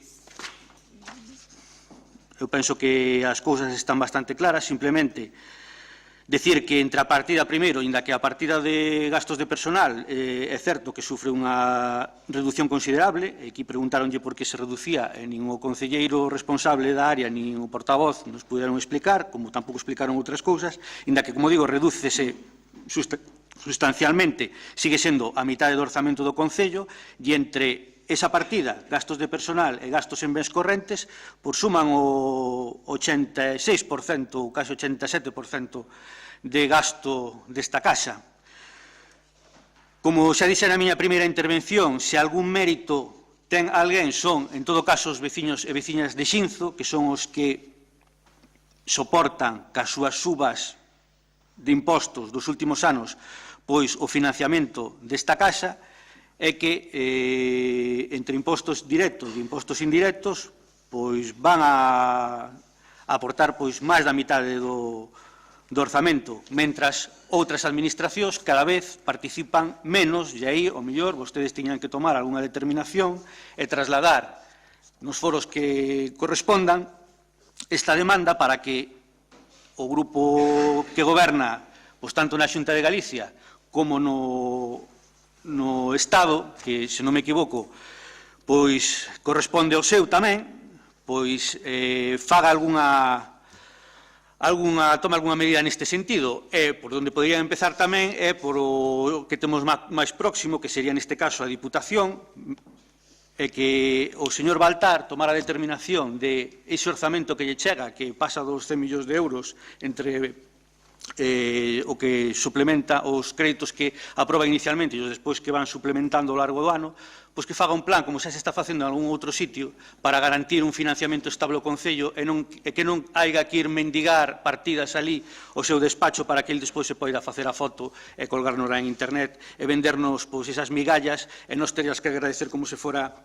eu penso que as cousas están bastante claras, simplemente decir que entre a partida, primeiro, inda que a partida de gastos de personal é certo que sufre unha reducción considerable, e aquí preguntaronlle por que se reducía, e nin o concelleiro responsable da área, nin o portavoz nos puderon explicar, como tampouco explicaron outras cousas, inda que, como digo, redúcese sustancialmente, sigue sendo a mitad do orzamento do Concello, e entre esa partida, gastos de personal e gastos en bens correntes, suman o 86%, ou case 87% de gasto desta casa. Como xa dixen na miña primeira intervención, se algún mérito ten alguén son, en todo caso, os veciños e veciñas de Xinzo, que son os que soportan cas súas subas de impostos dos últimos anos, pois o financiamento desta casa, é que entre impostos directos e impostos indirectos pois van a aportar pois máis da mitade do orzamento, mentras outras administracións cada vez participan menos, e aí, ao mellor, vostedes tiñan que tomar algunha determinación e trasladar nos foros que correspondan esta demanda para que o grupo que goberna, pois tanto na Xunta de Galicia como no Estado, que, se non me equivoco, pois corresponde ao seu tamén, pois faga algunha tome algunha medida neste sentido. E por onde podería empezar tamén é por o que temos máis próximo, que sería neste caso a Diputación, e que o señor Baltar tomara a determinación de ese orzamento que lle chega, que pasa dos 100 millóns de euros entre o que suplementa os créditos que aproba inicialmente e os despois que van suplementando ao largo do ano, pois que faga un plan, como xa se está facendo en algún outro sitio, para garantir un financiamento estable ao Concello e que non haiga que ir mendigar partidas ali ao seu despacho para que ele despois se poida facer a foto e colgarnos en internet e vendernos pois esas migallas e nos terías que agradecer como se fora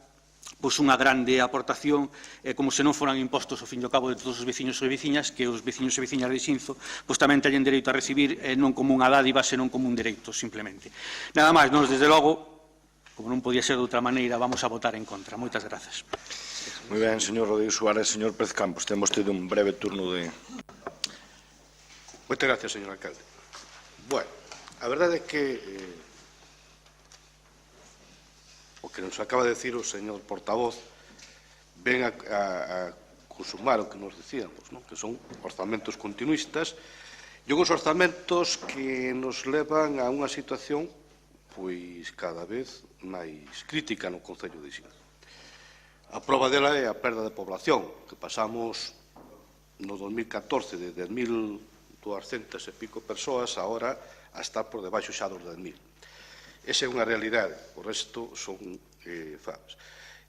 pois unha grande aportación, como se non foran impostos ao fin e ao cabo de todos os veciños e veciñas, que os veciños e veciñas de Xinzo pois tamén teñen dereito a recibir, non como unha dádiva, senón como un dereito, simplemente. Nada máis, nós, desde logo, como non podía ser de outra maneira, vamos a votar en contra. Moitas grazas. Moi ben, señor Rodríguez Suárez. Señor Pérez Campos, temos tido un breve turno de... Moitas gracias, señor alcalde. Bueno, a verdade é que o que nos acaba de decir o señor portavoz ven a consumar o que nos dicíamos, non? Que son orzamentos continuistas e uns orzamentos que nos levan a unha situación pois cada vez máis crítica no Concello de Xinzo. A proba dela é a perda de población, que pasamos no 2014 de 10.200 e pico persoas agora a estar por debaixo xa dos 10.000. Esa é unha realidade, o resto son falas.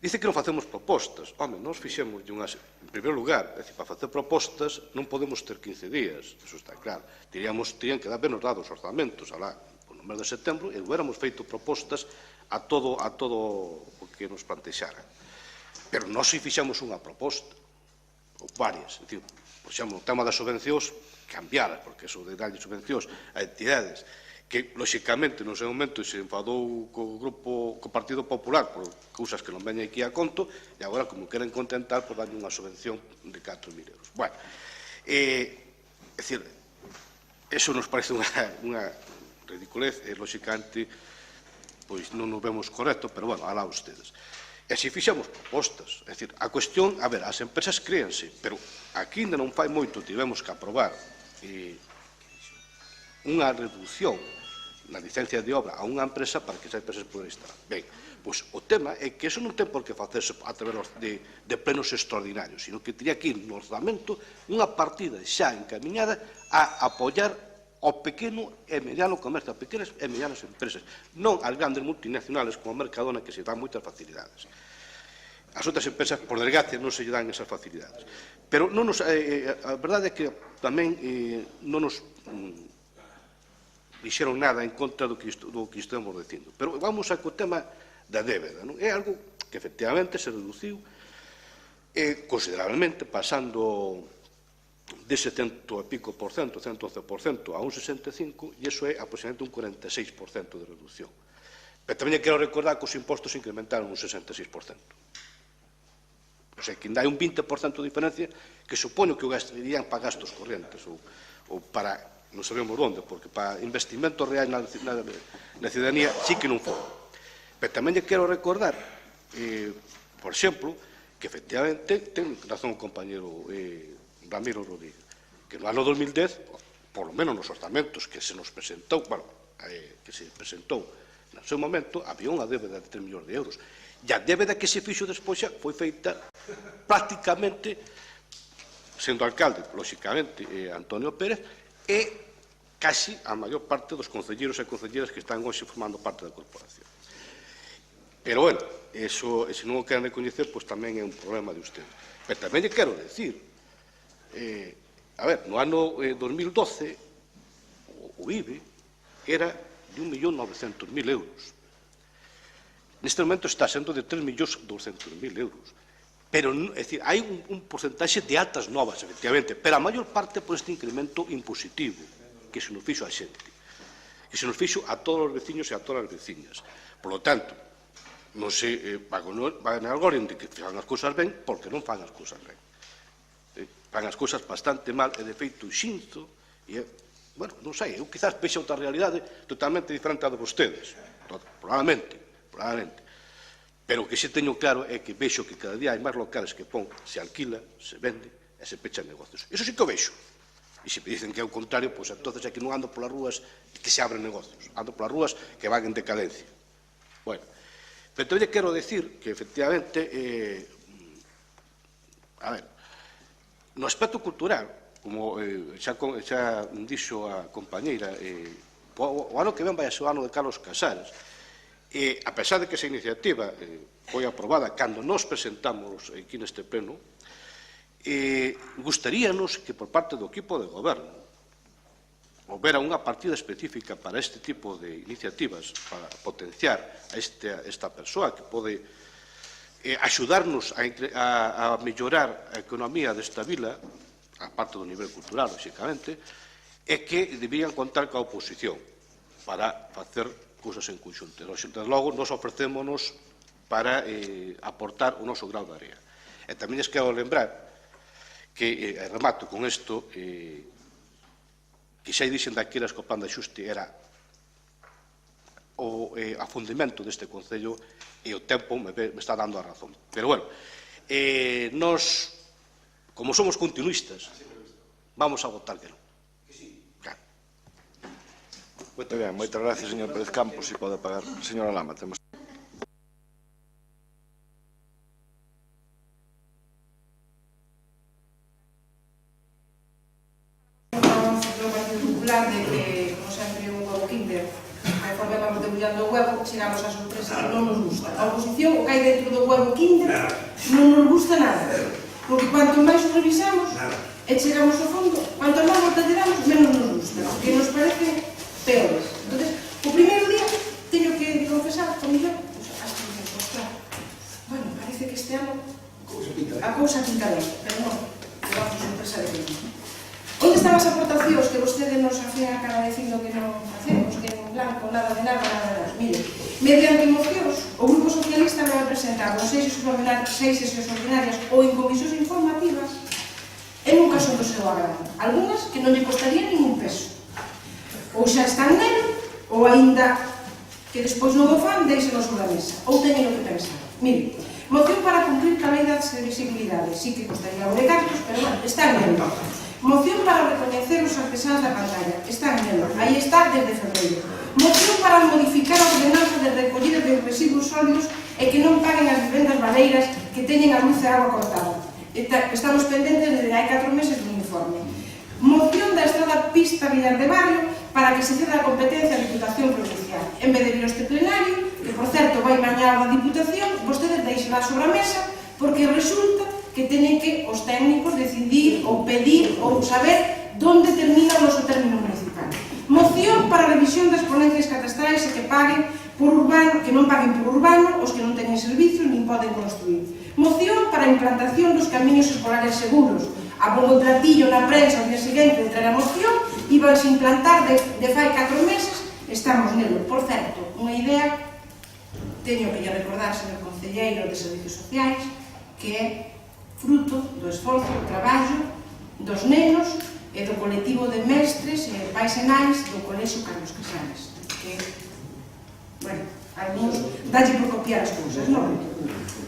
Dice que non facemos propostas. Home, nós fixemos en primeiro lugar, é dicir, para facer propostas non podemos ter 15 días, eso está claro. Terían que habernos dado os orzamentos alá no mes de setembro e hubiéramos feito propostas a todo o que nos plantexaran. Pero nós si fixemos unha proposta, ou varias, é dicir, por exemplo, o tema das subvencións, cambiaras, porque eso de darlle subvencións a entidades que, lóxicamente, no seu momento se enfadou co Partido Popular por cousas que non veñen aquí a conto, e agora, como queren contentar, por darlle unha subvención de 4.000 euros. Bueno, é dicir, eso nos parece unha ridiculez, e, lóxicamente, pois non nos vemos correcto, pero, bueno, alá ustedes. E se fixemos propostas, é dicir, a cuestión, a ver, as empresas créanse, pero aquí ainda non fai moito, tivemos que aprobar unha reducción na licencia de obra a unha empresa para que esa empresa poder instalar. Ben, pois o tema é que eso non ten por que facerse a través de plenos extraordinarios, sino que teria que ir no orzamento unha partida xa encaminhada a apoiar ao pequeno e mediano comercio, a pequenas e medianas empresas, non as grandes multinacionales como a Mercadona, que se dan moitas facilidades. As outras empresas, por desgracia, non se lle dan esas facilidades. Pero a verdade é que tamén non nos dixeron nada en contra do que estamos dicindo. Pero vamos ao tema da débeda. É algo que efectivamente se reduciu considerablemente, pasando dese 100 e pico por cento, 111% a un 65%, e iso é aproximadamente un 46% de reducción. Pero tamén quero recordar que os impostos se incrementaron un 66%. O sea, que ainda hai un 20% de diferencia que supoño que o gastarían para gastos correntes ou para... non sabemos onde, porque para investimento real na ciudadanía sí que non foi. Pero tamén lle quero recordar, por exemplo, que efectivamente ten razón o compañero Ramiro Rodríguez, que no ano 2010, por lo menos nos orzamentos que se nos presentou, que se presentou no seu momento, había unha débeda de 3 millóns de euros. E a débeda que se fixo despois xa foi feita prácticamente, sendo alcalde, lóxicamente, Antonio Pérez, e casi a maior parte dos concelleiros e concelleiras que están hoxe formando parte da corporación. Pero, bueno, eso, se non o queren recoñecer, pois tamén é un problema de ustedes. Pero tamén lle quero decir, a ver, no ano 2012, o IBE era de 1.900.000 euros. Neste momento está sendo de 3.200.000 euros. Pero, é dicir, hai un porcentaxe de altas novas, efectivamente, pero a maior parte por este incremento impositivo que se nos fixo a xente, que se nos fixo a todos os veciños e a todas as veciñas. Por lo tanto, non se van a gloria de que fan as cousas ben, porque non fan as cousas ben. Fan as cousas bastante mal, e de feito Xinzo, e, bueno, non sei, eu quizás pexe outra realidade totalmente diferente a de vostedes, probablemente, pero o que xe teño claro é que vexo que cada día hai máis locales que pon, se alquila, se vende e se pechan negocios. Iso sí que o vexo. E se me dicen que é o contrario, pois entonces é que non ando polas rúas que se abren negocios, ando polas rúas que van en decadencia. Bueno, pero tamén quero decir que, efectivamente, a ver, no aspecto cultural, como xa dixo a compañeira, o ano que ven vai a ser o ano de Carlos Casares, e a pesar de que esa iniciativa foi aprobada cando nos presentamos aquí neste pleno, gustaríanos que por parte do equipo de goberno houbera unha partida específica para este tipo de iniciativas, para potenciar a esta persoa que pode axudarnos a mellorar a economía desta vila, a parte do nivel cultural, lóxicamente, e que deberían contar coa oposición para facer cousas en conxunto. Desde logo, nos ofrecémonos para aportar o noso grau de area. E tamén les quero lembrar que, remato con isto, que xa dixen daquelas que o plan de axuste era o afundimento deste Concello e o tempo me está dando a razón. Pero, bueno, nos, como somos continuistas, vamos a votar que non. Claro. Muito ben, moitas gracias, señor Pérez Campos. Se pode pagar. Señora Lama, temos... De que, como sempre, un huevo kinder, conforme vamos debullando o huevo, chegamos á sorpresa que non nos gusta. A oposición, o que hai dentro do huevo kinder, non nos gusta nada. Porque cuanto máis o revisamos e chegamos ao fondo, cuanto máis o talleramos, menos nos gusta. Que nos parece peores. Entón, o primeiro día, teño que confesar, con millón, hasta que me costar. Bueno, parece que este ano a cousa pinta ben, pero non, levamos sorpresa de que non. Onde están as aportacións que vostedes nos hacen a cara dicindo que non facemos, que en blanco, nada de nada, nada de nada? Mire, mediante mocións, o Grupo Socialista vai presentar nas sesións ordinarias ou en comisións informativas e nunca son do seu agrado. Algúnas que non lle costaría ningún peso. Ou xa están nel, ou aínda que despois non o fan, deixen sobre a mesa. Ou teñen o que pensar. Mire, moción para cumprir ca lei das visibilidades. Sí que costaría o de cartos, pero bueno, está nel. Moción para recoñecer os artesáns da pantalla. Está en el. Aí está desde febreiro. Moción para modificar a ordenanza de recollida de residuos sólidos e que non paguen as vivendas baleiras que teñen a luz e agua cortada. Estamos pendentes desde hai 4 meses do informe. Moción da estrada pista Villar de Barrio para que se ceda a competencia a Diputación Provincial. En vez de vir este plenario, que por certo vai mañar a Diputación, vostedes deixen sobre a mesa porque resulta que teñen que os técnicos decidir ou pedir ou saber onde termina o noso término municipal. Moción para a revisión das ponencias catastrais e que paguen por urbano, que non paguen por urbano os que non teñen servicios nin poden construir. Moción para a implantación dos camiños escolares seguros. A bombo tratillo na prensa o día seguinte entre a moción iban a implantar de fai 4 meses, estamos nelo. Por certo, unha idea, teño que lle recordar, señor concelleiro de Servicios Sociais, que é fruto do esforzo, do traballo dos nenos e do colectivo de mestres e pais e nais do Colexio Carlos Casares. Que, bueno, algúns dalle por copiar as cousas, non?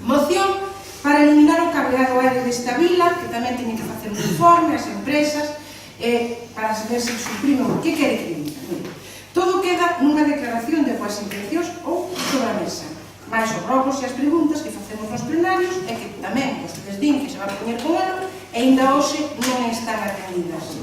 Moción para eliminar o cableado aéreo desta vila, que tamén teñen que facer un informe ás empresas para saber se suprimen o que quere que diga. Todo queda nunha declaración de boas intencións ou sobre a mesa. Mais os robos e as preguntas que facemos nos plenarios e que tamén vostedes din que se va a poñer con ela e ainda hoxe non están atendidas.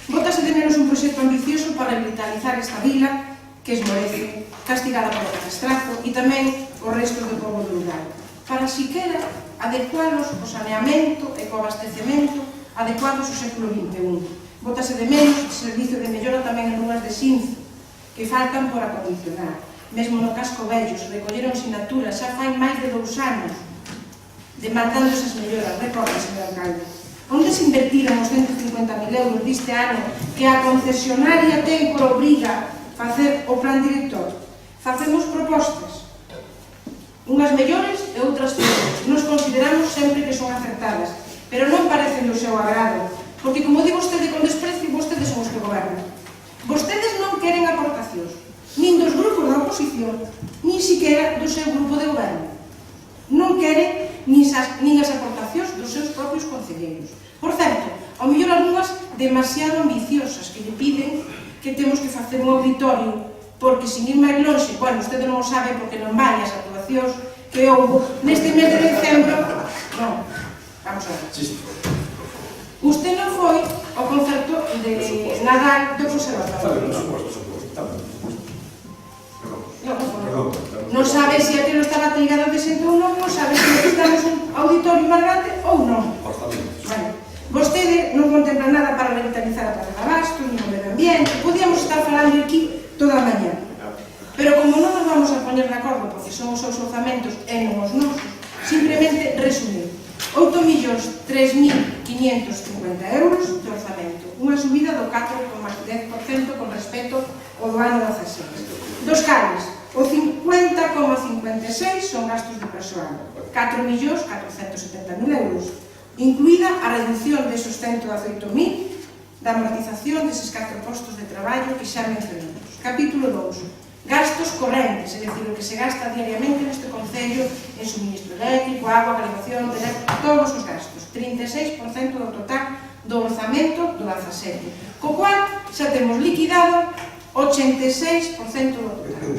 Bótase de menos un proxecto ambicioso para revitalizar esta vila que esmorece, castigada polo catastrazo e tamén o resto do pobo rural, para siquera adecuados ao saneamento e co abastecemento adecuados ao século XXI. Bótase de menos o servicio de mellora tamén en ruas de Sinzo, que faltan por acondicionar. Mesmo no casco vello, se recolleron sinaturas xa fai máis de 2 anos demandando esas melloras, recorda, señor alcalde. Onde se invertiron os 150.000 euros deste ano que a concesionaria ten por obriga facer o plan director? Facemos propostas, unhas mellores e outras peores. Nos consideramos sempre que son acertadas, pero non parecen do seu agrado, porque, como digo vostede con desprecio, vostedes son os que gobernan. Vostedes non queren aportacións, nin dos grupos da oposición, nin siquiera do seu grupo de goberno. Non queren nin as aportacións dos seus propios concelleiros. Por certo, ao mellor algunhas demasiado ambiciosas que lle piden que temos que facer un auditorio, porque sin ir máis longe, bueno, usted non o sabe porque non vai as actuacións que houve neste mes de decembro. Non, vamos a ver. Usted non foi ao concerto de Nadal do Conservatorio. Non sabe se aquilo estaba tirado de xente ou non, non sabe se necesitamos un auditorio máis grande ou non. Vostede non contempla nada para revitalizar a Praza de Abastos, ni o medio ambiente. Podíamos estar falando aquí toda a mañá. Pero como non nos vamos a poñer de acordo porque son os seus orzamentos e non os nosos, simplemente resumir. 8.003.550 euros de orzamento, unha subida do 4,10% con respecto ao do ano 17. Dos cales, o 50,56 son gastos de persoal, 4.470.000 euros, incluída a reducción desos 118.000 da amortización deses 4 postos de traballo que xa mencionamos. Capítulo 2. Gastos correntes, é dicir, o que se gasta diariamente neste Concello en suministro eléctrico, agua, calefacción, todos os gastos. 36% do total do orzamento do 17. Co cual, xa temos liquidado 86% do total.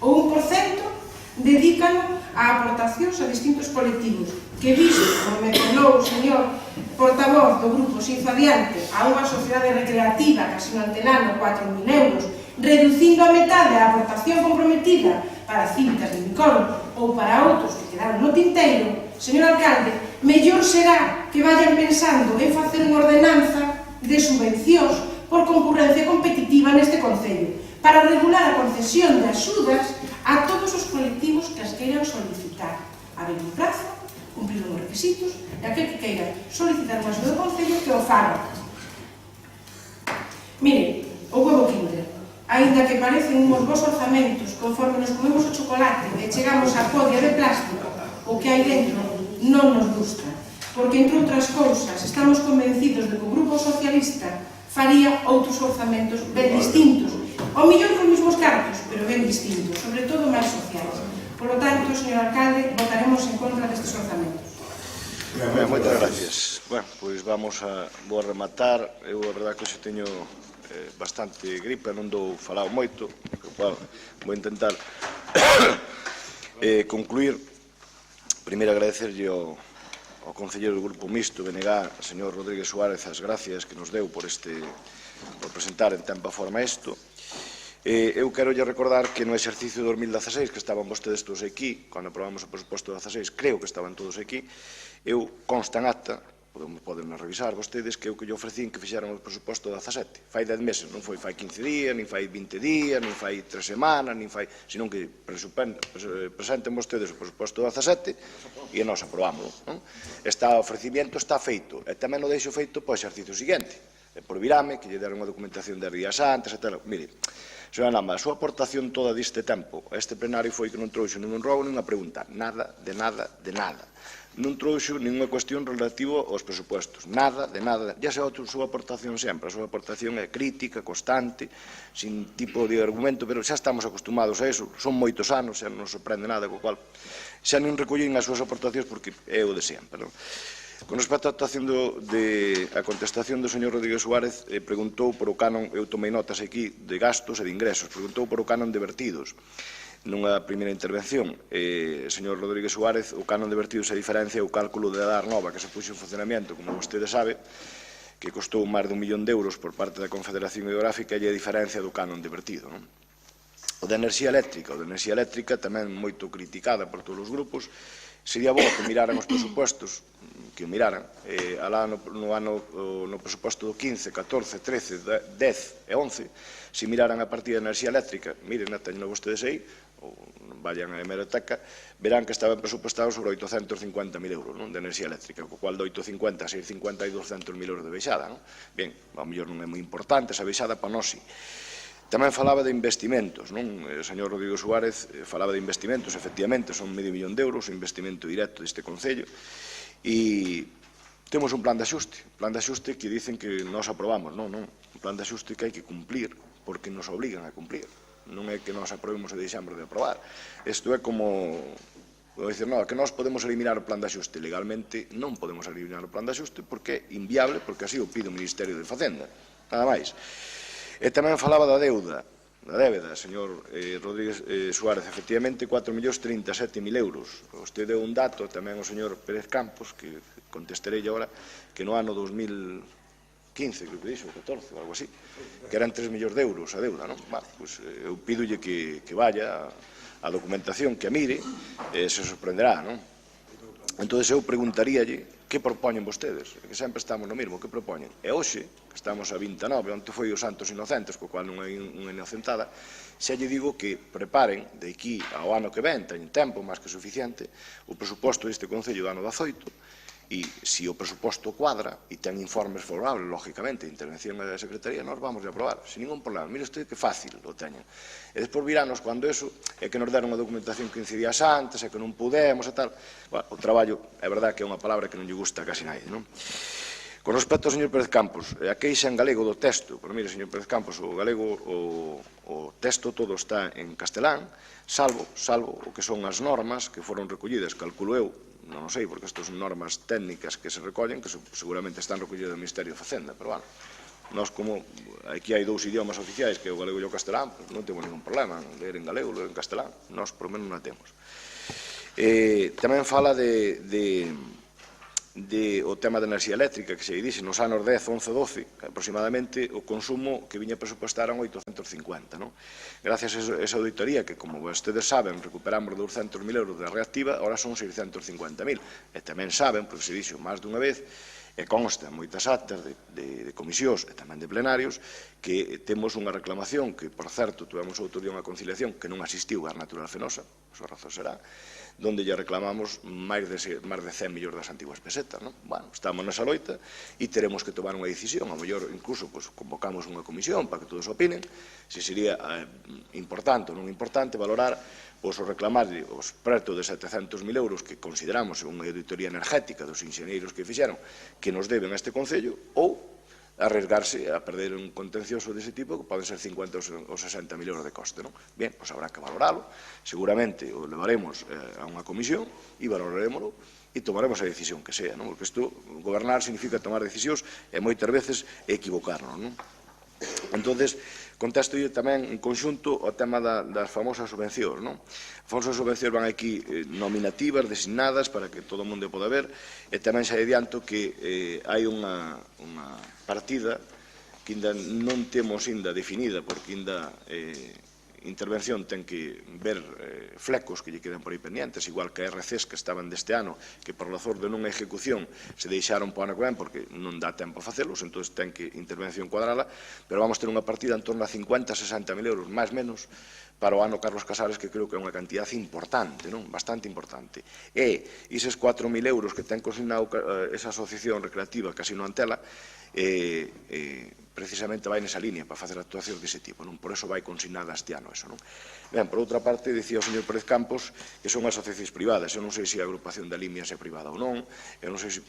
O 1% dedícano a aportacións a distintos colectivos, que visto, como me falou o señor portavoz do Grupo Sinfa Adiante, a unha sociedade recreativa casi no antelano 4.000 euros, reducindo a metade a aportación comprometida para cívicas de Micón ou para outros que quedaron no tinteiro, señor alcalde, mellor será que vayan pensando en facer unha ordenanza de subvencións por concurrencia competitiva neste Concello, para regular a concesión de axudas a todos os colectivos que as queiran solicitar. Abrir un prazo, cumplir os requisitos, e aquel que queira solicitar unha axuda do Concello que o faga. Mire, o huevo Kinder, aínda que parecen uns bons orzamentos conforme nos comemos o chocolate e chegamos á podia de plástico, o que hai dentro non nos gusta, porque, entre outras cousas, estamos convencidos de que o Grupo Socialista faría outros orzamentos ben distintos, ao millón con mismos cartos, pero ben distintos, sobre todo máis sociais. Por lo tanto, señor alcalde, votaremos en contra destes orzamentos. Moitas gracias. Bueno, pois vou a rematar. Eu, a verdade, que hoxe teño bastante gripe, non dou falado moito, vou intentar concluir. Primeiro agradecerlle ao concelleiro do Grupo Mixto, BNG, señor Rodríguez Suárez, as gracias que nos deu por presentar en tempo a forma isto. Eu quero recordar que no exercicio de 2016, que estaban vostedes todos aquí, cando aprobamos o presuposto de 16, creo que estaban todos aquí, eu consta en acta, poden revisar vostedes, que eu que lle ofrecín que fixeran o presuposto de 17. Fai 10 meses, non foi fai 15 días, nin fai 20 días, nin fai 3 semanas, nin fai... Senón que presenten vostedes o presuposto de 17 e nós aprobámoslo. Este ofrecimiento está feito, e tamén o deixo feito para o exercicio seguinte. Por virame, que lle deron unha documentación de días antes, etc. Mire, señora Lama, a súa aportación toda deste tempo a este plenario foi que non trouxe nin un robo, nin unha pregunta. Nada, de nada, de nada. Non trouxe ninguna cuestión relativa aos presupostos. Nada, de nada. Ya sei a súa aportación sempre. A súa aportación é crítica, constante, sin tipo de argumento, pero xa estamos acostumados a eso. Son moitos anos, xa non nos sorprende nada, co cual xa non recollín as súas aportacións porque é o de sempre. Con respecto á contestación do señor Rodríguez Suárez, preguntou por o canon, eu tomei notas aquí de gastos e de ingresos, preguntou por o canon de vertidos. Nunha primeira intervención, señor Rodríguez Suárez, o canon de vertidos se diferencia o cálculo de dar nova que se puxo en funcionamento, como vostede sabe, que costou máis de 1 millón de euros por parte da Confederación Hidrográfica e a diferencia do canon de vertido. O de enerxía eléctrica, tamén moito criticada por todos os grupos, sería bo que miraran os presupostos, que o miraran, no presuposto do 15, 14, 13, 10 e 11, se miraran a partida de enerxía eléctrica, miren, teñen vostedes aí, ou vayan á hemeroteca, verán que estaban presupostados sobre 850.000 euros de enerxía eléctrica, co cual de 850 a 650 hai 200.000 euros de baixada. Ben, ao mellor non é moi importante esa baixada para nós, si. Tamén falaba de investimentos, o señor Rodrigo Suárez falaba de investimentos, efectivamente, son medio millón de euros o investimento directo deste Concello, e temos un plan de axuste que dicen que nós aprobamos, non, un plan de axuste que hai que cumplir, porque nos obligan a cumplir, non é que nós aprobemos e deixamos de aprobar. Isto é como o Dicir, no, que nós podemos eliminar o plan de axuste. Legalmente non podemos eliminar o plan de axuste porque é inviable, porque así o pide o Ministerio de Facenda. Nada máis. E tamén falaba da débeda, señor Rodríguez Suárez, efectivamente 4.037.000 euros. Vostede deu un dato, tamén o señor Pérez Campos, que contestarei agora, que no ano 2015, creo que dixo, 14, ou algo así, que eran 3 millóns de euros a deuda, non? Pois eu pídolle que vaya a documentación, que a mire, se sorprenderá, non? Entón, eu preguntaríalle que propoñen vostedes, que sempre estamos no mesmo, que propoñen? E hoxe, que estamos a 29, onde foi os Santos Inocentes, co cual non hai unha inocentada, xa lle digo que preparen, de aquí ao ano que ven, teñen tempo máis que suficiente, o presuposto deste Concello do ano 18, e se o presuposto cuadra e ten informes favorables, lógicamente, de intervención da Secretaría, nós vamos a aprobar, sin ningún problema. Mire usted que fácil o teñen. E despois viranos cando eso é que nos deron a documentación 15 días antes, é que non pudemos e tal. Bueno, o traballo, é verdade que é unha palabra que non lle gusta a casi nadie, non? Con respecto ao señor Pérez Campos, a queixa en galego do texto, pero mire, señor Pérez Campos, o galego, o texto todo está en castelán, salvo o que son as normas que foron recollidas, calculo eu, non sei, porque estas son normas técnicas que se recollen, que seguramente están recollidas do Ministerio de Facenda, pero bueno, nós como aquí hai 2 idiomas oficiais, que é o galego e o castelán, non temos ningún problema en ler en galego, ler en castelán, nós por lo menos non a temos. Tamén fala o tema da enerxía eléctrica, que se dixe nos anos 10, 11, 12, aproximadamente o consumo que viña presupuestar eran 850, non? Gracias a esa auditoría, que como vostedes saben, recuperamos 200.000 euros da reactiva, ahora son 650.000. E tamén saben, porque se dixo máis dunha vez, e consta en moitas actas de comisións e tamén de plenarios, que temos unha reclamación que, por certo, tuvemos outro día unha conciliación que non asistiu a Natural Fenosa, a súa razón será, donde lle reclamamos máis de 100 millóns das antiguas pesetas, non? Bueno, estamos nesa loita e teremos que tomar unha decisión, a mellor incluso convocamos unha comisión para que todos opinen, se sería importante ou non importante valorar o reclamarlle os preto de 700.000 euros que consideramos unha auditoría energética dos inxenieros que fixeron que nos deben a este Concello, ou arriesgarse a perder un contencioso dese tipo que poden ser 50 ou 60.000 euros de coste, non? Bien, pois habrá que valoralo, seguramente o levaremos a unha comisión e valorarémoslo e tomaremos a decisión que sea, non? Porque isto, gobernar significa tomar decisións e moitas veces equivocarnos, non? Entonces, contesto eu tamén en conxunto o tema das famosas subvencións, non? As famosas subvencións van aquí nominativas, designadas, para que todo o mundo poda ver, e tamén xa adianto que hai unha partida que ainda non temos definida, porque ainda intervención ten que ver flecos que lle quedan por aí pendientes, igual que RCs que estaban deste ano, que por razón de non ejecución se deixaron para o ano que ven porque non dá tempo a facelos, entón ten que intervención cuadrala, pero vamos ter unha partida en torno a 50-60.000 euros, máis menos, para o ano Carlos Casares, que creo que é unha cantidad importante, non? Bastante importante. E eses 4.000 euros que ten consignado esa asociación recreativa Casino Antela, precisamente vai nesa línea para facer actuacións dese tipo, non? Por eso vai consignada este ano eso, non? Ben, por outra parte, dicía o señor Pérez Campos que son asociacións privadas, eu non sei se a agrupación de Limias é privada ou non, eu non sei se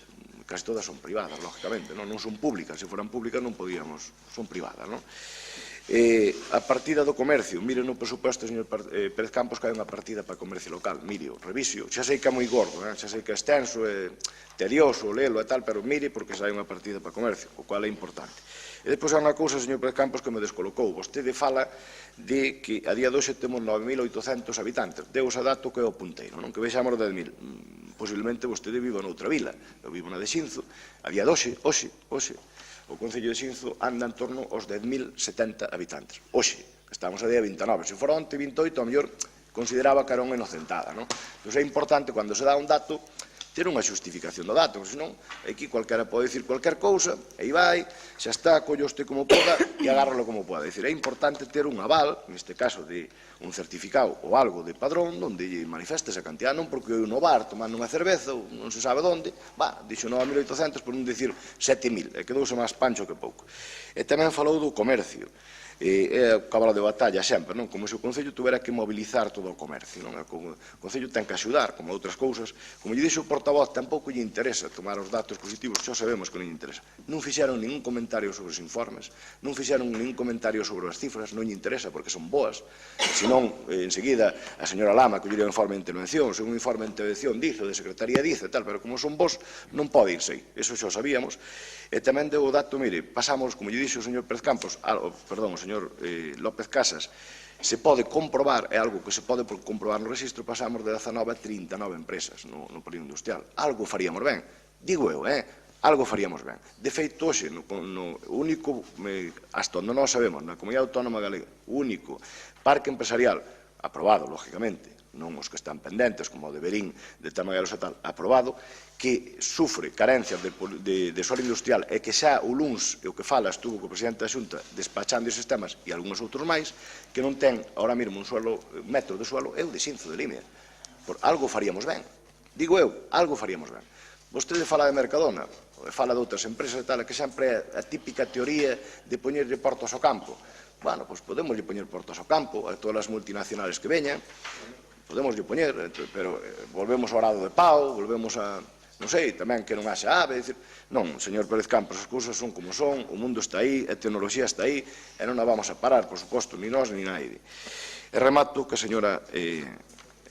casi todas son privadas, lógicamente, non son públicas, se foran públicas non podíamos, son privadas, non? A partida do comercio, mire no presuposto, señor Pérez Campos, que hai unha partida para comercio local, mire, o revisio, xa sei que é moi gordo, xa sei que é extenso, é tedioso, lelo e tal, pero mire, porque xa hai unha partida para comercio, o cual é importante. E depois hai unha cousa, señor Pérez Campos, que me descolocou. Vostede fala de que a día de hoxe temos 9.800 habitantes. Deus a dato que é o punteiro, non? Que vexamos 10.000. Posiblemente vostede viva noutra vila. Eu vivo na de Xinzo. A día de hoxe, o Concello de Xinzo anda en torno aos 10.070 habitantes. Hoxe, estamos a día 29. Se fora onte 28, a mellor consideraba que era unha inocentada, non? Entón é importante, cando se dá un dato, ter unha xustificación do dato, porque senón aquí cualquera pode dicir cualquier cousa, e aí vai, xa está, collo este como poda e agárralo como poda. É importante ter un aval, neste caso de un certificado ou algo de padrón, onde manifeste esa cantidad, non porque eu no bar tomando unha cerveza ou non se sabe onde, dixo 9.800 por non dicir 7.000, e quedouse máis pancho que pouco. E tamén falou do comercio. é o cabalo de batalla sempre, non? Como se o Concello tuvera que mobilizar todo o comercio, non? O Concello ten que axudar, como outras cousas. Como lle dixo o portavoz, tampouco lle interesa tomar os datos positivos, xa sabemos que non lle interesa. Non fixeron ningún comentario sobre os informes, non fixeron ningún comentario sobre as cifras, non lle interesa porque son boas. Senón, enseguida, a señora Lama collería o informe de intervención, se un informe de intervención dice, de Secretaría dice, tal, pero como son vos, non pode irse aí. Eso xa o sabíamos. E tamén deu o dato, mire, pasamos, como lle dixo o señor Pérez Campos, perdón, o señor López Casas, se pode comprobar, é algo que se pode comprobar no registro, pasamos de 19 a 39 empresas no polígono industrial. Algo faríamos ben, digo eu, algo faríamos ben. De feito, hoxe, no único, hasta onde nós sabemos, na Comunidade Autónoma Galega, o único parque empresarial, aprobado, lógicamente, non os que están pendentes, como o de Berín, de Tamaguelos e tal, aprobado, que sufre carencias de suelo industrial e que xa o luns, o que fala, estuvo co presidente da Xunta despachando eses temas e algúns outros máis, que non ten, ahora mesmo, un metro de suelo, é o de Xinzo de Limia. Por algo faríamos ben. Digo eu, algo faríamos ben. Vostede fala de Mercadona, fala de outras empresas e tal, que sempre é a típica teoría de poñerlle portos ao campo. Bueno, pois podemos poñer portos ao campo a todas as multinacionales que veñan, podemos poñer, pero volvemos ao arado de pau, volvemos a... non sei, tamén que non haxa ave, non, señor Pérez Campos, as cousas son como son, o mundo está aí, a tecnoloxía está aí, e non a vamos a parar, por suposto, ni nós, ni naide. E remato que a señora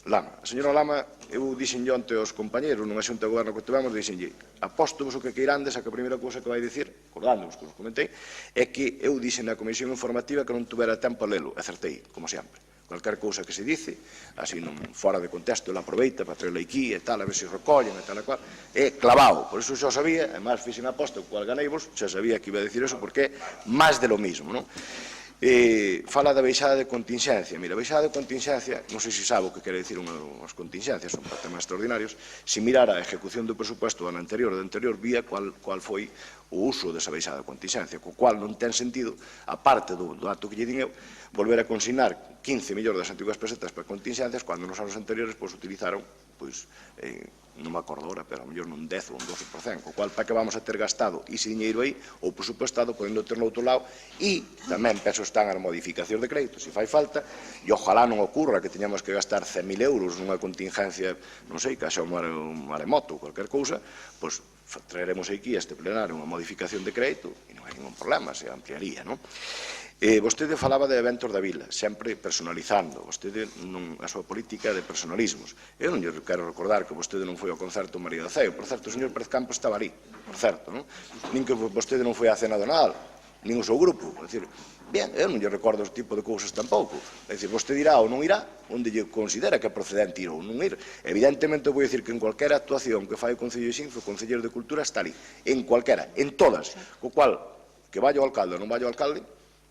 Lama. A señora Lama, eu dixenlle onte aos compañeros, nunha xunta de goberno que tivemos, dixenlle, apostovos o que queirandes, a que a primeira cousa que vai dicir, acordándonos que os comentei, é que eu dixen na comisión informativa que non tuvera tempo a lelo, acertei, como sempre. Cualquier cousa que se dice, así non fora de contexto, ela aproveita para traerla aquí e tal, a ver se recollen e tal e cual, é clavado. Por iso xa o sabía, e máis fixen aposta cual ganeivos, xa sabía que iba a dicir eso, porque é máis de lo mismo, non? Fala da baixada de contingencia. Mira, a baixada de contingencia, non sei se sabe o que quere dicir unhas contingencias, son para temas extraordinarios, se mirara a ejecución do presupuesto do ano anterior, vía cual foi o uso desa baixada de contingencia, co cual non ten sentido, a parte do dato que lle din eu, volver a consignar 15 millóns das antiguas pesetas para contingencias, cando nos anos anteriores utilizaron, non me acordo ahora, pero a mellor nun 10 ou un 12%, co cual para que vamos a ter gastado ese diñeiro aí, ou presupuestado, podendo ter no outro lado, e tamén penso están as modificacións de crédito, se fai falta, e ojalá non ocurra que teñamos que gastar 100.000 euros nunha contingencia, non sei, que haxa un maremoto ou cualquier cousa, pois traeremos aquí a este plenario unha modificación de crédito, e non hai ningún problema, se ampliaría, non? Vostede falaba de eventos da vila, sempre personalizando, vostede a súa política de personalismos. Eu non lle quero recordar que vostede non foi ao concerto María do Ceo, por certo, o señor Pérez Campos estaba ali, por certo, non? Nin que vostede non foi á cena do Nadal, nin o seu grupo, é dicir, ben, eu non lle recordo ese tipo de cousas tampouco, é dicir, vostede irá ou non irá, onde lle considera que é procedente ir ou non ir. Evidentemente, vou dicir que en cualquier actuación que fai o Concello de Xinzo, o Concelleiro de Cultura está ali, en cualquiera, en todas, co cual, que vai o alcalde ou non vai o alcalde,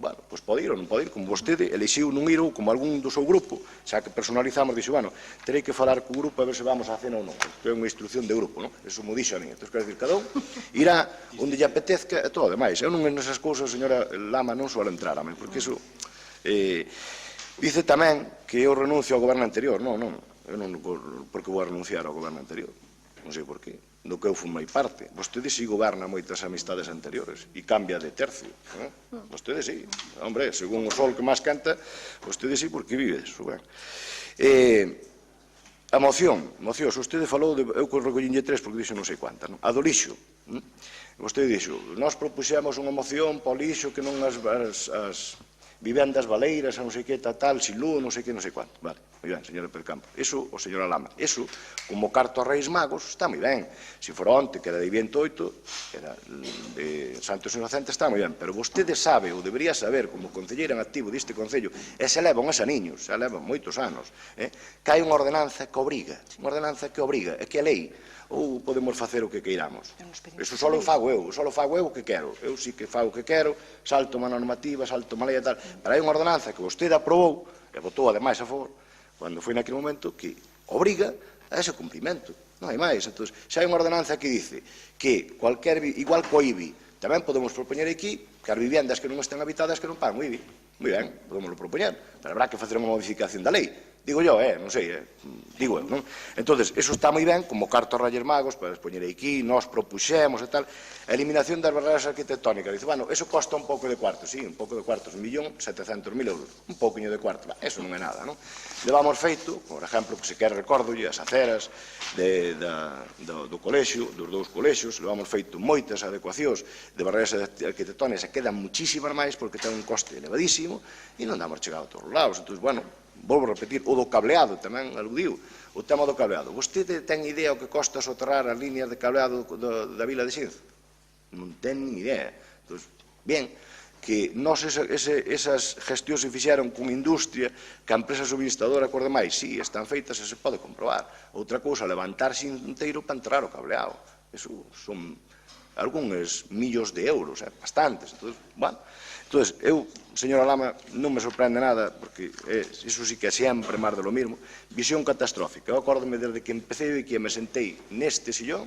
bueno, pois pode ir ou non pode ir, como vostede elixiu non ir ou como algún do seu grupo, xa que personalizamos, dixo, bueno, terei que falar co grupo a ver se vamos á cena ou non, isto é unha instrucción de grupo, non? Eso mo dixo a mí, entón, quero dicir, cada un irá onde lle apetezca e todo, demais, eu non nesas cousas, señora Lama, non suelo entrar a mí, porque iso, dice tamén que eu renuncio ao goberno anterior, non, eu non, porque vou a renunciar ao goberno anterior, non sei por qué, do que eu fumei parte. Vostede si goberna moitas amistades anteriores e cambia de tercio. Vostede si. Hombre, según o sol que máis canta, vostede si porque vive eso. A moción, se vostede falou, eu recollínlle tres porque dixo non sei cuántas, a do lixo. Vostede dixo, nós propuxemos unha moción para o lixo que non as vivendas baleiras, non sei que, tal, silú, non sei que, non sei cuánto. Vale, moi ben, señora Pérez Campos. Eso, o señora Lama, eso, como carto a Reis Magos, está moi ben. Se fora onte, que era de 28, era de Santos Inocentes, está moi ben. Pero vostede sabe, ou debería saber, como concelleira en activo deste Concello, e se levan a niños, se levan moitos anos, que hai unha ordenanza que obriga, é que a lei, ou podemos facer o que queiramos. Eso só o fago eu o que quero. Eu sí que fago o que quero, salto má normativa, salto má lei e tal. Pero hai unha ordenanza que vostede aprobou, e votou ademais a favor, cando foi naquele momento, que obriga a ese cumprimento. Non hai máis. Entón, xa hai unha ordenanza que dice que igual co IBI, tamén podemos propoñer aquí que as viviendas que non estén habitadas que non pagan o IBI. Moi ben, podemos propoñer, pero habrá que facer unha modificación da lei. Digo yo, non sei, digo eu, non? Entonces, eso está moi ben, como cartos Reyes Magos, para expoñer aquí, nós propuxemos e tal, a eliminación das barreras arquitectónicas. Dice, bueno, eso costa un pouco de cuartos, sí, un pouco de cuartos, 1.700.000 euros, un pouquinho de cuartos, eso non é nada, non? Levamos feito, por exemplo, que se quer recórdolle, as aceras do colexio, dos dous colexios, levamos feito moitas adecuacións de barreras arquitectónicas e quedan muchísimas máis porque ten un coste elevadísimo e non damos chegado a todos os lados. Entón, bueno, volvo a repetir, o do cableado tamén aludiu, o tema do cableado. Vostede ten idea o que costa soterrar as líneas de cableado da vila de Xinzo? Non ten nin idea. Entón, ben, que nós esas gestións se fixeron con industria, que a empresa subministradora acorde máis, sí, están feitas e se pode comprobar. Outra cousa, levantarse inteiro para entrar o cableado. Eso son algúns millóns de euros, bastantes. Entón, bueno, eu, señora Lama, non me sorprende nada, porque iso sí que é sempre máis de lo mismo, visión catastrófica. Eu acórdome desde que empecé e que me sentei neste sillón,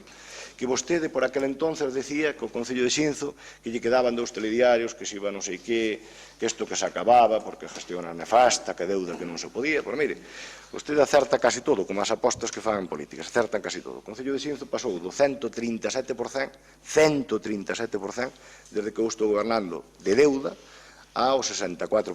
que vostede por aquel entonces decía que o Concello de Xinzo que lle quedaban 2 telediarios, que se iba non sei que isto que se acababa, porque a gestión era nefasta, que deuda que non se podía. Pois mire, vostede acerta casi todo, como as apostas que fan en políticas, acertan casi todo. O Concello de Xinzo pasou do 137%, desde que eu estou gobernando, de deuda, ao 64%.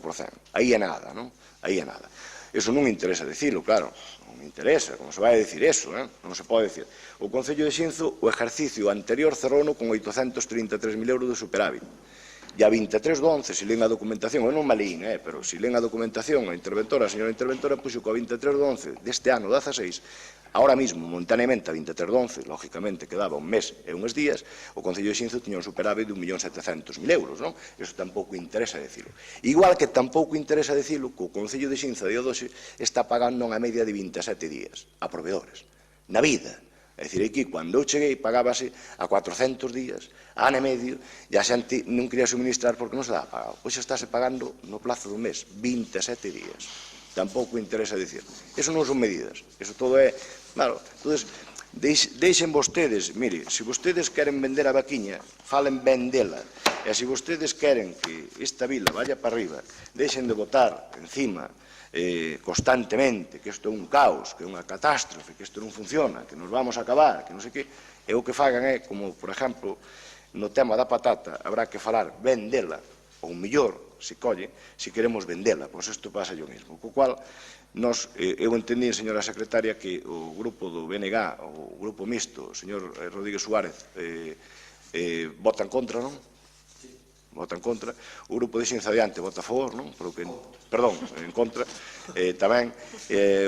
Aí é nada, non? Aí é nada. Eso non me interesa dicilo, claro, non me interesa, como se vai a dicir eso, non se pode dicir. O Concello de Xinzo, o exercicio anterior cerrouno con 833.000 euros de superávit. E a 23 do 11, se len a documentación, eu non me leín, pero se len a documentación, a señora interventora, puxo que a 23 do 11 deste ano 16, ahora mismo, montaneamente, a 23 do 11, lógicamente, quedaba un mes e uns días, o Concello de Xinzo tiña un superávit de 1.700.000 euros, non? Eso tampouco interesa dicilo. Igual que tampouco interesa dicilo que o Concello de Xinzo a día de hoxe está pagando unha media de 27 días a proveedores. Na vida. É dicir, aquí, cando eu cheguei, pagábase a 400 días, a ano e medio, e a xente non quería suministrar porque non se daba pagado. Pois xa estáse pagando no plazo dun mes, 27 días. Tampouco interesa dicir. Eso non son medidas, eso todo é... Claro, entón, deixen vostedes, mire, se vostedes queren vender a vaquiña, falen ben dela, e se vostedes queren que esta vila vaya para arriba, deixen de votar encima constantemente, que isto é un caos, que é unha catástrofe, que isto non funciona, que nos vamos a acabar, que non sei que, e o que fagan é, como, por exemplo, no tema da patata, habrá que falar ben dela, ou mellor, se colle, se queremos vendela, pois isto pasa yo mesmo. Co cual, eu entendí, señora secretaria, que o grupo do BNG, o grupo mixto, o señor Rodríguez Suárez, vota en contra, non? Vota en contra. O grupo de Xinzo Adiante vota a favor, non? Perdón, en contra. Tamén,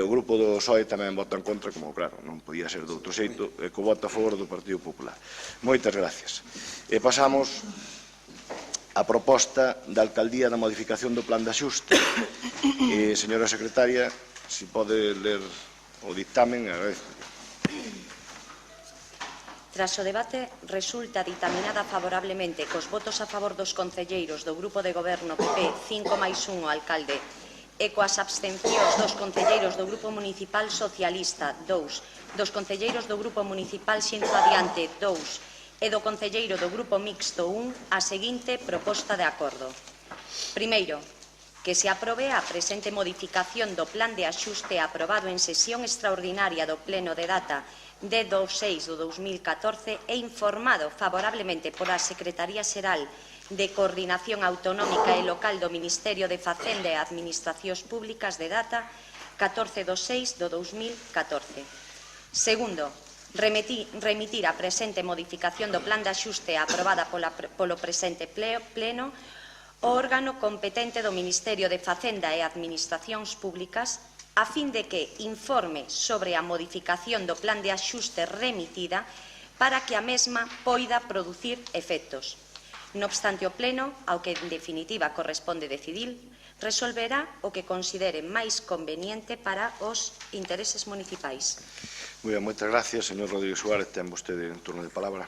o grupo do PSOE tamén vota en contra, como, claro, non podía ser de outro xeito, co voto a favor do Partido Popular. Moitas gracias. E pasamos a proposta da Alcaldía da modificación do plan de axuste. Señora secretaria, se pode ler o dictamen, agradezco. Tras o debate, resulta ditaminada favorablemente cos votos a favor dos concelleiros do Grupo de Goberno PP 5+1 alcalde e coas abstencións dos concelleiros do Grupo Municipal Socialista 2, dos concelleiros do Grupo Municipal Xinzo Adiante 2 e do concelleiro do Grupo Mixto 1 a seguinte proposta de acordo. Primeiro, que se aprobe a presente modificación do plan de axuste aprobado en sesión extraordinaria do Pleno de data de 2/6 do 2014 e informado favorablemente pola Secretaría Xeral de Coordinación Autonómica e Local do Ministerio de Facenda e Administracións Públicas de data 14/6 do 2014. Segundo, remitir a presente modificación do plan de axuste aprobada polo presente pleno o órgano competente do Ministerio de Facenda e Administracións Públicas a fin de que informe sobre a modificación do plan de axuste remitida para que a mesma poida producir efectos. Non obstante, o Pleno, ao que en definitiva corresponde decidir, resolverá o que considere máis conveniente para os intereses municipais. Moi ben, moitas gracias, señor Rodríguez Suárez, ten vostede un turno de palabra.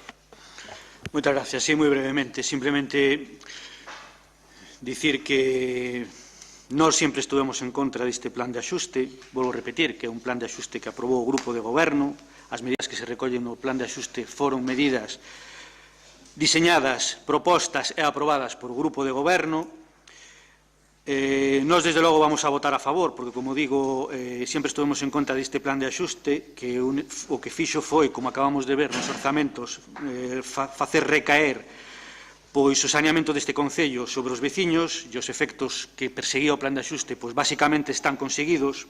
Moitas gracias, sí, moi brevemente. Simplemente dicir que nós sempre estuvemos en contra deste plan de axuste. Volvo a repetir que é un plan de axuste que aprobou o Grupo de Goberno. As medidas que se recollen no plan de axuste foron medidas diseñadas, propostas e aprobadas por o Grupo de Goberno. Nós, desde logo, vamos a votar a favor, porque, como digo, sempre estuvemos en contra deste plan de axuste, que o que fixo foi, como acabamos de ver nos orzamentos, facer recaer pois o saneamento deste Concello sobre os veciños, e os efectos que perseguía o plan de axuste, pois basicamente están conseguidos,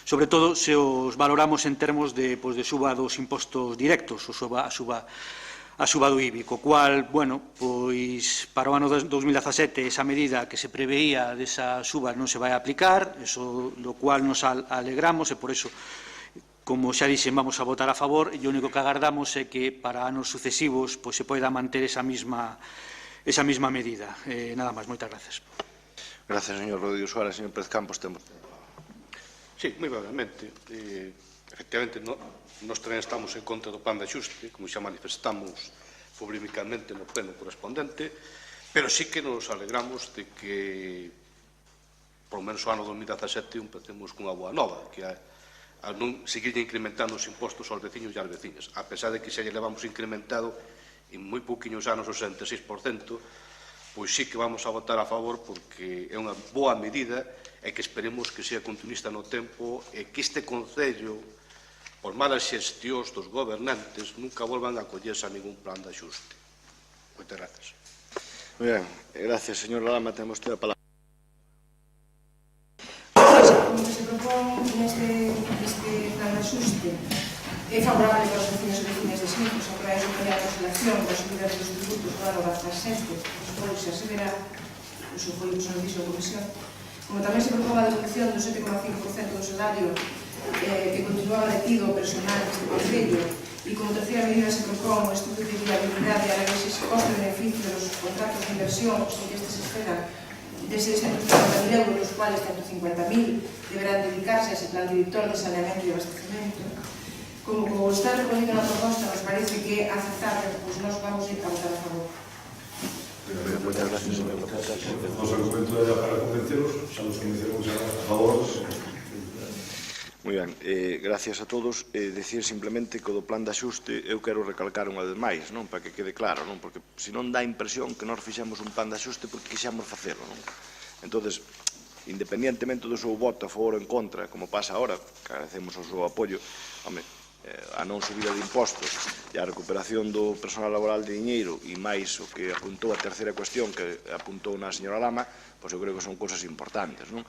sobre todo se os valoramos en termos de suba dos impostos directos, ou a suba do IBI, co cual, bueno, pois para o ano 2017 esa medida que se preveía desa suba non se vai a aplicar, eso do cual nos alegramos e por eso, como xa dixen, vamos a votar a favor e o único que agardamos é que para anos sucesivos pois se poida manter esa mesma medida. Nada máis, moitas gracias. Gracias, señor Rodrigo Suárez. Señor Pérez Campos, temos. Sí, moi brevemente. Efectivamente, nós tamén estamos en contra do plan de axuste, como xa manifestamos públicamente no pleno correspondente, pero sí que nos alegramos de que, por lo menos o ano 2017, empecemos cunha boa nova, que é a non seguir incrementando os impostos aos veciños e ás veciñas, a pesar de que xa lle levamos incrementado en moi pouquiños anos o 66%, pois sí que vamos a votar a favor porque é unha boa medida e que esperemos que sea continuista no tempo e que este Concello, por malas xestións dos gobernantes, nunca volvan a acollerse a ningún plan de axuste. Moitas gracias. Moi ben, gracias, señor Lama, temos toda a palabra. Como se propón neste plan de axuste é favorable para os vecinos e vecinas de Sinfos a través de unha consolación da subida dos tributos do ano 17, pois se aseverar, iso foi o que nos dixo a Comisión, como tamén se propón a devolución do 7,5% do salario que continuaba detido o personal deste Concello e como terceira medida se propón o estudo de viabilidade a análisis coste-beneficio dos contratos de inversión que estes esperan de 650.000 euros, los cuales 150.000 deberán dedicarse a ese plan director de saneamento e abastecimiento. Como está recollido na proposta, nos parece que é aceptable, pois nós vamos a votar a favor. Moitas gracias, señor. O noso argumento era para convenceros, xa nos convenceron xa a favor. Moi ben, gracias a todos. Decir simplemente que o do plan de axuste eu quero recalcar unha vez máis, non? Para que quede claro, non? Porque se non dá impresión que nós fixemos un plan de axuste porque quixemos facelo, non? Entonces, independientemente do seu voto a favor ou en contra, como pasa ahora, que agradecemos o seu apoio, home, a non subida de impostos e a recuperación do personal laboral de diñeiro e máis o que apuntou a terceira cuestión que apuntou na señora Lama, pois eu creo que son cousas importantes, non?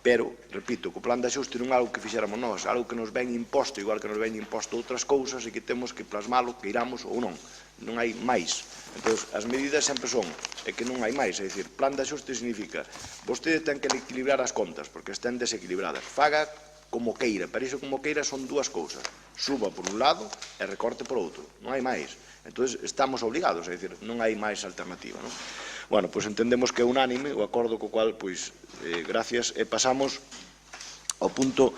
Pero, repito, que o plan de axuste non é algo que fixéramos nós, algo que nos ven imposto, igual que nos ven imposto outras cousas e que temos que plasmalo, que iramos ou non. Non hai máis. Entón, as medidas sempre son, é que non hai máis, é dicir, plan de axuste significa vostede ten que equilibrar as contas, porque estén desequilibradas. Faga como queira, para iso como queira son dúas cousas, suba por un lado e recorte por outro, non hai máis. Entón, estamos obligados, é dicir, non hai máis alternativa, non? Bueno, pois entendemos que é unánime o acordo co cual, pois, gracias, e pasamos ao punto,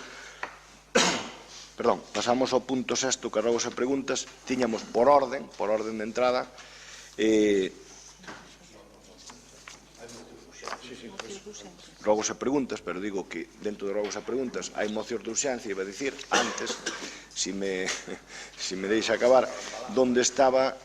pasamos ao punto sexto, carregos e preguntas, tiñamos por orden de entrada, rogos e preguntas, pero digo que dentro de rogos e preguntas hai mocións de urxencia, iba a dicir, antes, si me deixa acabar, donde estaba,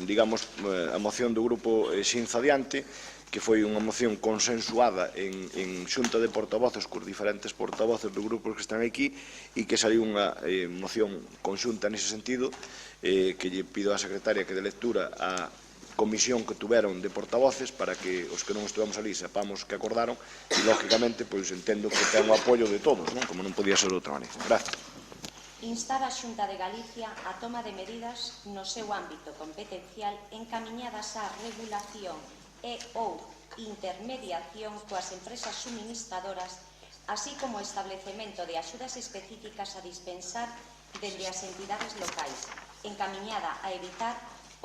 digamos, a moción do grupo Xinza Adiante, que foi unha moción consensuada en xunta de portavoces cos diferentes portavoces dos grupos que están aquí e que saliu unha moción conxunta nese sentido, que lle pido á secretaria que de lectura a comisión que tuveron de portavoces para que os que non estivemos ali sepamos que acordaron e, lógicamente, pois entendo que ten o apoio de todos, non? Como non podía ser de outra maneira. Gracias. Instar a Xunta de Galicia a toma de medidas no seu ámbito competencial encamiñadas á regulación e ou intermediación coas empresas suministradoras, así como o establecemento de axudas específicas a dispensar dende as entidades locais, encamiñada a evitar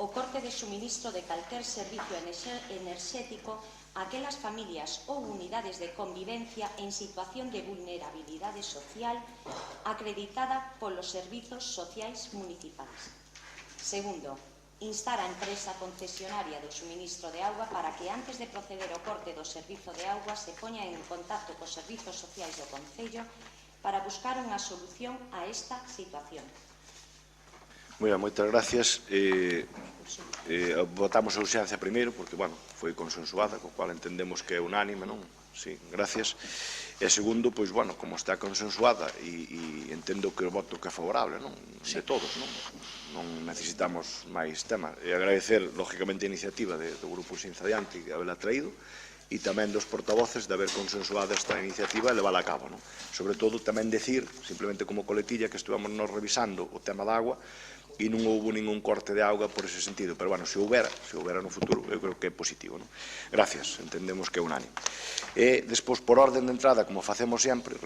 o corte de suministro de calquer servicio enerxético a aquelas familias ou unidades de convivencia en situación de vulnerabilidade social acreditada polos servizos sociais municipais. Segundo, instar a empresa concesionaria do suministro de auga para que antes de proceder ao corte do servizo de auga se poña en contacto cos servizos sociais do Concello para buscar unha solución a esta situación. Moitas gracias. Votamos a urxencia primeiro, porque, bueno, foi consensuada, co cual entendemos que é unánime, non? Sí, gracias. E segundo, pois, bueno, como está consensuada e entendo que o voto que é favorable, non? De todos, non? Non necesitamos máis temas. E agradecer, lógicamente, a iniciativa do Grupo Xinza Adiante de haberla traído e tamén dos portavoces de haber consensuado esta iniciativa e levala a cabo, non? Sobre todo, tamén decir, simplemente como coletilla, que estuvamos nos revisando o tema da agua e non houve ningún corte de auga por ese sentido, pero, bueno, se houbera no futuro, eu creo que é positivo, non? Gracias, entendemos que é unánime. E, despois, por orden de entrada, como facemos sempre,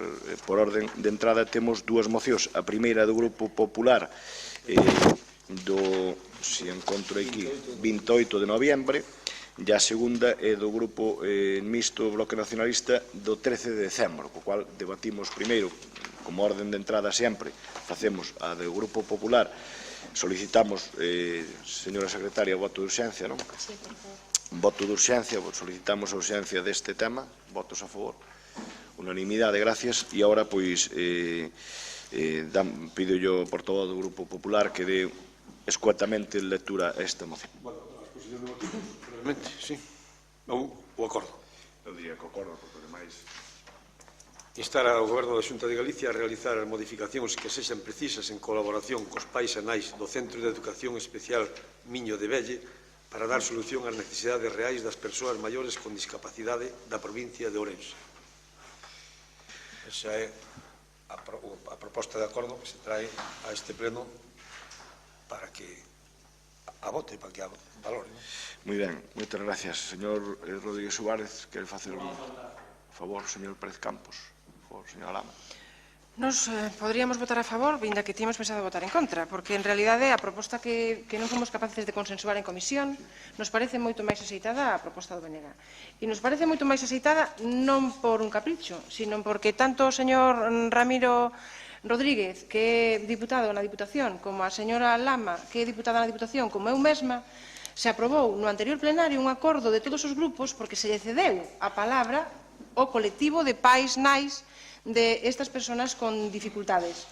por orden de entrada temos dúas mocións. A primeira do Grupo Popular, se encontro aquí, 28 de noviembre, e a segunda é do Grupo Mixto Bloque Nacionalista do 13 de decembro, co cual debatimos primeiro, como orden de entrada sempre, facemos a do Grupo Popular. Solicitamos, señora secretaria, voto de urxencia, non? Sí, por favor. Voto de urxencia, solicitamos a urxencia deste tema, votos a favor, unanimidade, gracias, e agora, pois, pido yo ao portavoz do Grupo Popular que dé escuetamente lectura a esta moción. Bueno, a exposición de motivos, brevemente, sí. O acordo. Eu diría que acordo, porque ademais... Instar ao Goberno da Xunta de Galicia a realizar as modificacións que sexan precisas en colaboración cos pais e nais do Centro de Educación Especial Miño de Velle para dar solución ás necesidades reais das persoas maiores con discapacidade da provincia de Ourense. Esa é a proposta de acordo que se trae a este pleno para que a vote, para que a valore. Moi ben, moitas gracias. Señor Rodríguez Suárez, quere facer un favor, señor Pérez Campos. Por favor, señora Lama. Nos poderíamos votar a favor, vinda que tínhamos pensado votar en contra, porque en realidade a proposta que non fomos capaces de consensuar en comisión nos parece moito máis aceitada a proposta do BNG. E nos parece moito máis aceitada non por un capricho, sino porque tanto o señor Ramiro Rodríguez, que é diputado na Diputación, como a señora Lama, que é diputada na Diputación, como eu mesma, se aprobou no anterior plenario un acordo de todos os grupos porque se lle cedeu a palabra ao colectivo de pais nais de estas persoas con dificultades.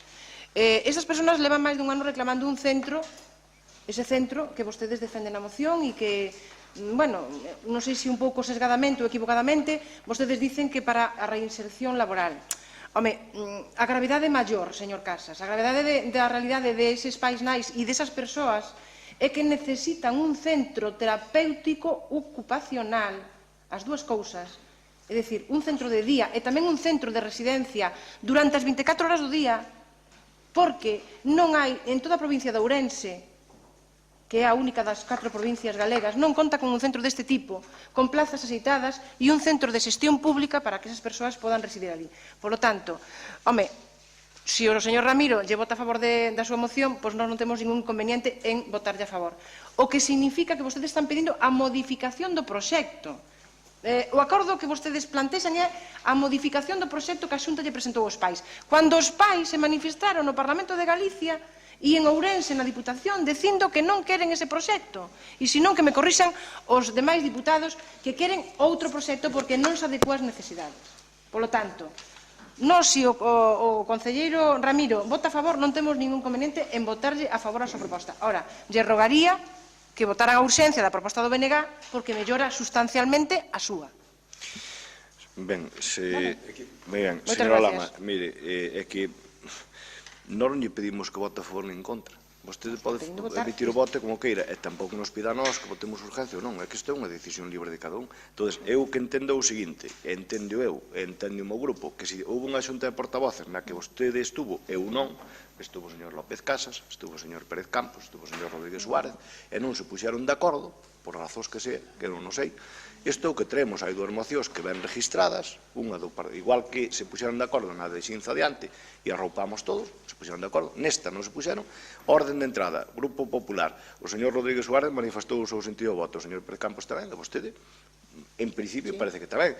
Estas persoas levan máis dun ano reclamando un centro, ese centro que vostedes defenden na moción e que, bueno, non sei se un pouco sesgadamente ou equivocadamente, vostedes dicen que para a reinserción laboral. Home, a gravidade maior, señor Casas, a gravidade da realidade deses pais nais e desas persoas é que necesitan un centro terapéutico ocupacional, as dúas cousas. É dicir, un centro de día e tamén un centro de residencia durante as 24 horas do día, porque non hai, en toda a provincia de Ourense, que é a única das 4 provincias galegas, non conta con un centro deste tipo, con plazas aceitadas e un centro de xestión pública para que esas persoas podan residir ali. Por lo tanto, home, se o señor Ramiro lle vota a favor da súa moción, pois nós non temos ningún inconveniente en votarlle a favor. O que significa que vostedes están pedindo a modificación do proxecto. O acordo que vostedes plantexan é a modificación do proxecto que a Xunta lle presentou aos pais. Cando os pais se manifestaron no Parlamento de Galicia e en Ourense, na Diputación, dicindo que non queren ese proxecto. E senón que me corrixan os demais diputados que queren outro proxecto porque non se adecua ás necesidades. Por lo tanto, nós, se o concelleiro Ramiro vota a favor, non temos ningún conveniente en votarlle a favor a súa proposta. Ora, lle rogaría que votaran a urxencia da proposta do BNG porque mellora sustancialmente a súa. Ben, señora Lama, mire, é que nós non lle pedimos que vote a favor nin contra. Vostede pode emitir o voto como queira, e tampouco nos pida a nós que votemos urgencia ou non, é que isto é unha decisión libre de cada un. Entón, eu que entendo o seguinte, entendo eu, entendo o meu grupo, que se houve unha xunta de portavoces na que vostede estuvo, eu non, estuvo o señor López Casas, estuvo o señor Pérez Campos, estuvo o señor Rodríguez Suárez, e non se puxeron de acordo, por razóns que sei, que non sei. Isto é o que traemos, hai dúas mocións que ven registradas, unha igual que se puxeron de acordo na de Xinza Adiante e arroupamos todos, se puxeron de acordo, nesta non se puxeron. Orden de entrada, Grupo Popular, o señor Rodríguez Suárez manifestou o seu sentido de voto, o señor Pérez Campos tamén, de vostede, en principio parece que tamén.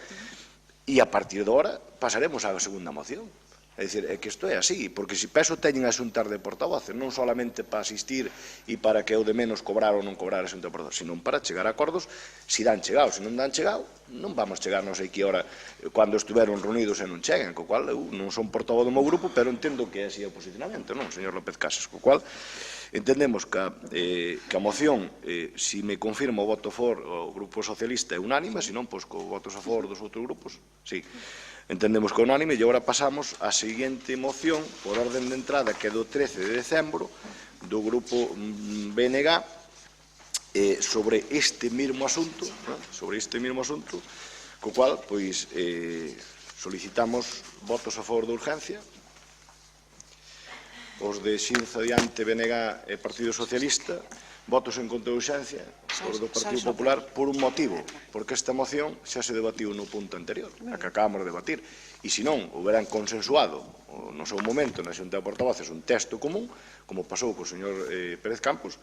E a partir de agora pasaremos á segunda moción. É dicir, é que isto é así, porque se peso teñen a xuntar de portavoces, non solamente para asistir e para que eu de menos cobrar ou non cobrar a xunta de portavoces, senón para chegar a acordos, se dan chegado, se non dan chegado, non vamos chegar non sei que hora cando estuveron reunidos e non cheguen, co cual eu non son portavoz do meu grupo, pero entendo que é así o posicionamento, non, señor López Casas, co cual entendemos que a moción, se me confirma o voto a favor o Grupo Socialista é unánime, senón, pois, co votos a favor dos outros grupos, sí. Entendemos que é unánime e agora pasamos á seguinte moción por orden de entrada que é do 13 de decembro do Grupo BNG sobre este mesmo asunto, co cual pois solicitamos votos a favor da urgencia. Os de Xinza Adiante, BNG e Partido Socialista, votos en contra da urxencia, os do Partido Popular, por un motivo, porque esta moción xa se debatiu no punto anterior, a que acabamos de debatir, e se non, houberan consensuado no seu momento na Xunta de Portavoces un texto común, como pasou co señor Pérez Campos,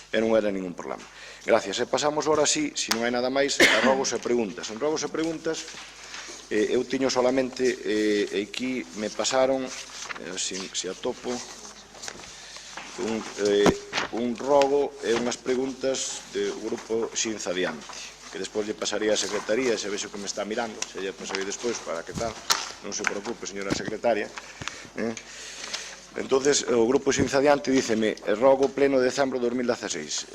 e non era ningún problema. Gracias. E pasamos ahora sí, se non hai nada máis, a rogos e preguntas. En rogos e preguntas, eu tiño solamente, aquí me pasaron, se atopo, un rogo e unhas preguntas do Grupo Xinza Adiante, que despois lle pasaría a Secretaría, se vexo que me está mirando, se lle pasarei despois para que tal, non se preocupe, señora Secretaria. Entonces, o Grupo Xinza Adiante díceme, rogo pleno de decembro de 2016.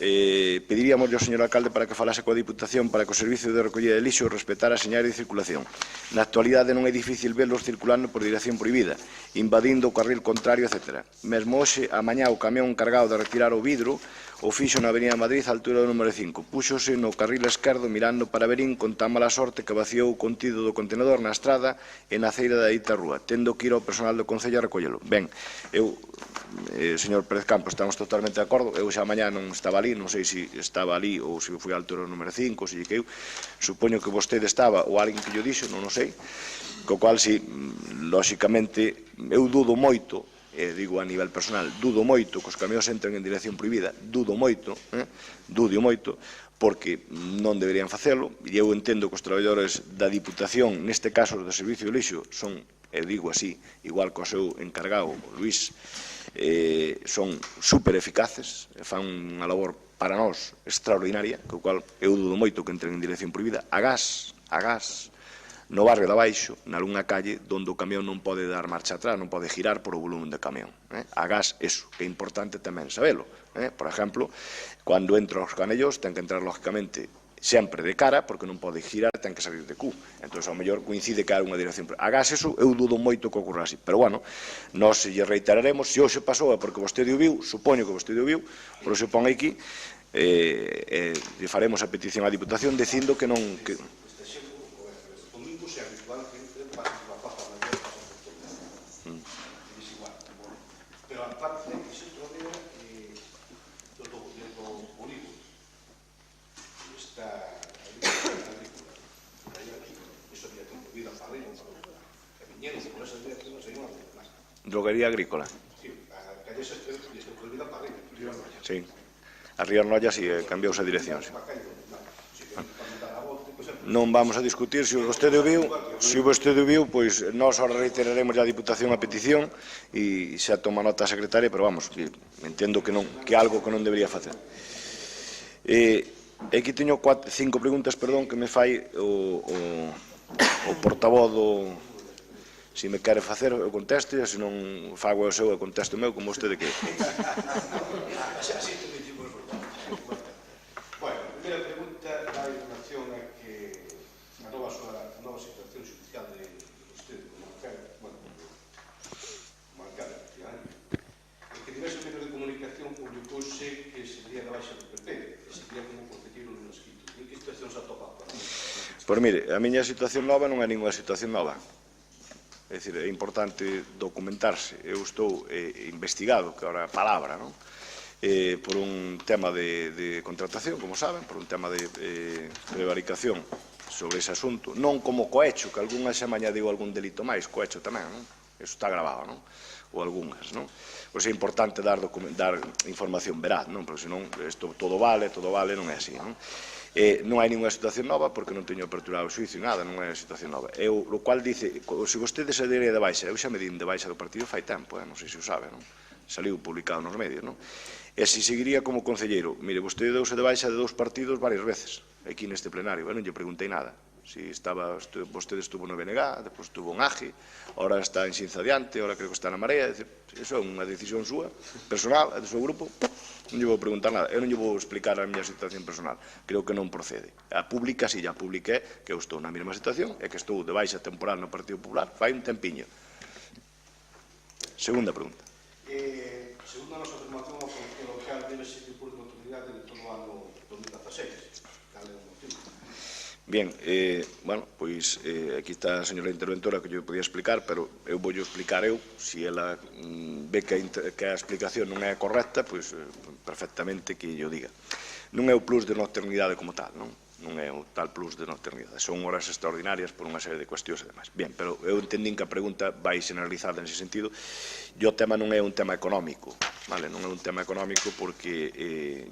Pediríamos ao señor alcalde para que falase coa Diputación para que o Servicio de Recollida de Lixo respetara as señais de circulación. Na actualidade non é difícil velos circulando por dirección prohibida, invadindo o carril contrario, etc. Mesmo hoxe, a mañá, o camión encargado de retirar o vidro o fixo na Avenida Madrid, a altura do número 5. Púxose no carril esquerdo mirando para Verín con tan mala sorte que vaciou o contido do contenedor na estrada e na ceira da dita rúa, tendo que ir ao personal do Concello a recollelo. Ben, eu, señor Pérez Campos, estamos totalmente de acordo. Eu xa mañá non estaba ali, non sei se estaba ali ou se fui a altura do número 5, ou se lle que eu. Supoño que vostede estaba ou alguén que lle dixo, non o sei. Co cual, si, lóxicamente, eu dudo moito, digo a nivel personal, dudo moito que os camións entren en dirección prohibida, dudo moito, porque non deberían facelo, e eu entendo que os traballadores da Diputación, neste caso do Servicio de Lixo, son, digo así, igual que o seu encargado, Luís, son super eficaces, fan unha labor para nós extraordinaria, co cual eu dudo moito que entren en dirección prohibida, a gas, no barrio de abaixo, nalunha calle onde o camión non pode dar marcha atrás, non pode girar por o volumen de camión. A gas, eso, que é importante tamén sabelo. Por exemplo, cando entra aos canellos, ten que entrar, lógicamente, sempre de cara, porque non pode girar, ten que salir de cu. Entón, ao mellor, coincide que hai unha dirección. A gas, eso, eu dudo moito que ocorra así. Pero, bueno, nós lle reiteraremos, se hoxe pasou é porque vostede o viu, supoño que vostede o viu, por iso pon aquí, lle faremos a petición á Diputación dicindo que non... Pero aparte, ese rodeo do Bolívar está agrícola, eso había tempo vida para arriba, que viñeron por esas direcciones, se iban más. Droguería agrícola. Sí, a calle esa está prohibida para arriba. Sí, a Río Noia si cambiou a dirección. Non vamos a discutir, se vostede o viu, pois nós ahora reiteraremos a Diputación a petición e xa toma nota a Secretaria, pero vamos, entendo que non, que é algo que non debería facer. Aquí teño 5 preguntas, perdón, que me fai o portavoz do... Se me quere facer, eu contesto, e se non fago o seu, eu contesto o meu, como vostede que... Bueno, a primeira pregunta vai en relación a que a nova situación judicial de vostede como alcalde, que diversos medios de comunicación publicouse que sería da baixa do PP, que sería como concelleiro no escrito. En que situación se atopa? Pois mire, a miña situación nova non é ninguna situación nova. É dicir, é importante documentarse. Eu estou investigado, que agora é a palabra, non? Por un tema de contratación, como saben, por un tema de prevaricación sobre ese asunto, non como cohecho, que algunha xa me añadiu algún delito máis, cohecho tamén, non? Eso está grabado, non? Ou algunhas, non? Pois é importante dar información veraz, non? Porque senón isto todo vale, non é así, non? Non hai ninguna situación nova porque non teño aperturado o xuicio, nada, non é situación nova. O cual dice, se vostede se diría de baixa, eu xa me din de baixa do partido fai tempo, non sei se o sabe, non? Saliu publicado nos medios, non? E se seguiría como concelleiro, mire, vostede deuse de baixa de 2 partidos varias veces, aquí neste plenario, non lle preguntei nada. Si vostede estuvo no BNG, depois estuvo en AGE, ahora está en Xinza Adiante, ahora creo que está na Marea, iso é unha decisión súa, personal, do seu grupo, non lle vou preguntar nada, eu non lle vou explicar a miña situación personal, creo que non procede. A pública, si ya publiqué que eu estou na mesma situación e que estou de baixa temporal no Partido Popular, fai un tempiño. Segunda pregunta. Segundo a nosa afirmación, o Concello local debe seguir por notoriedade de todo o ano 2016. Cal é o motivo? Bien, bueno, pois aquí está a señora interventora que yo podía explicar, pero eu vou explicar eu, se ela ve que a explicación non é correcta, pois perfectamente que yo diga. Non é o plus de nocturnidade como tal, non é o tal plus de nocturnidade, son horas extraordinarias por unha serie de cuestións e demais. Bien, pero eu entendín que a pregunta vai generalizada nese sentido, e o tema non é un tema económico, vale? Non é un tema económico porque,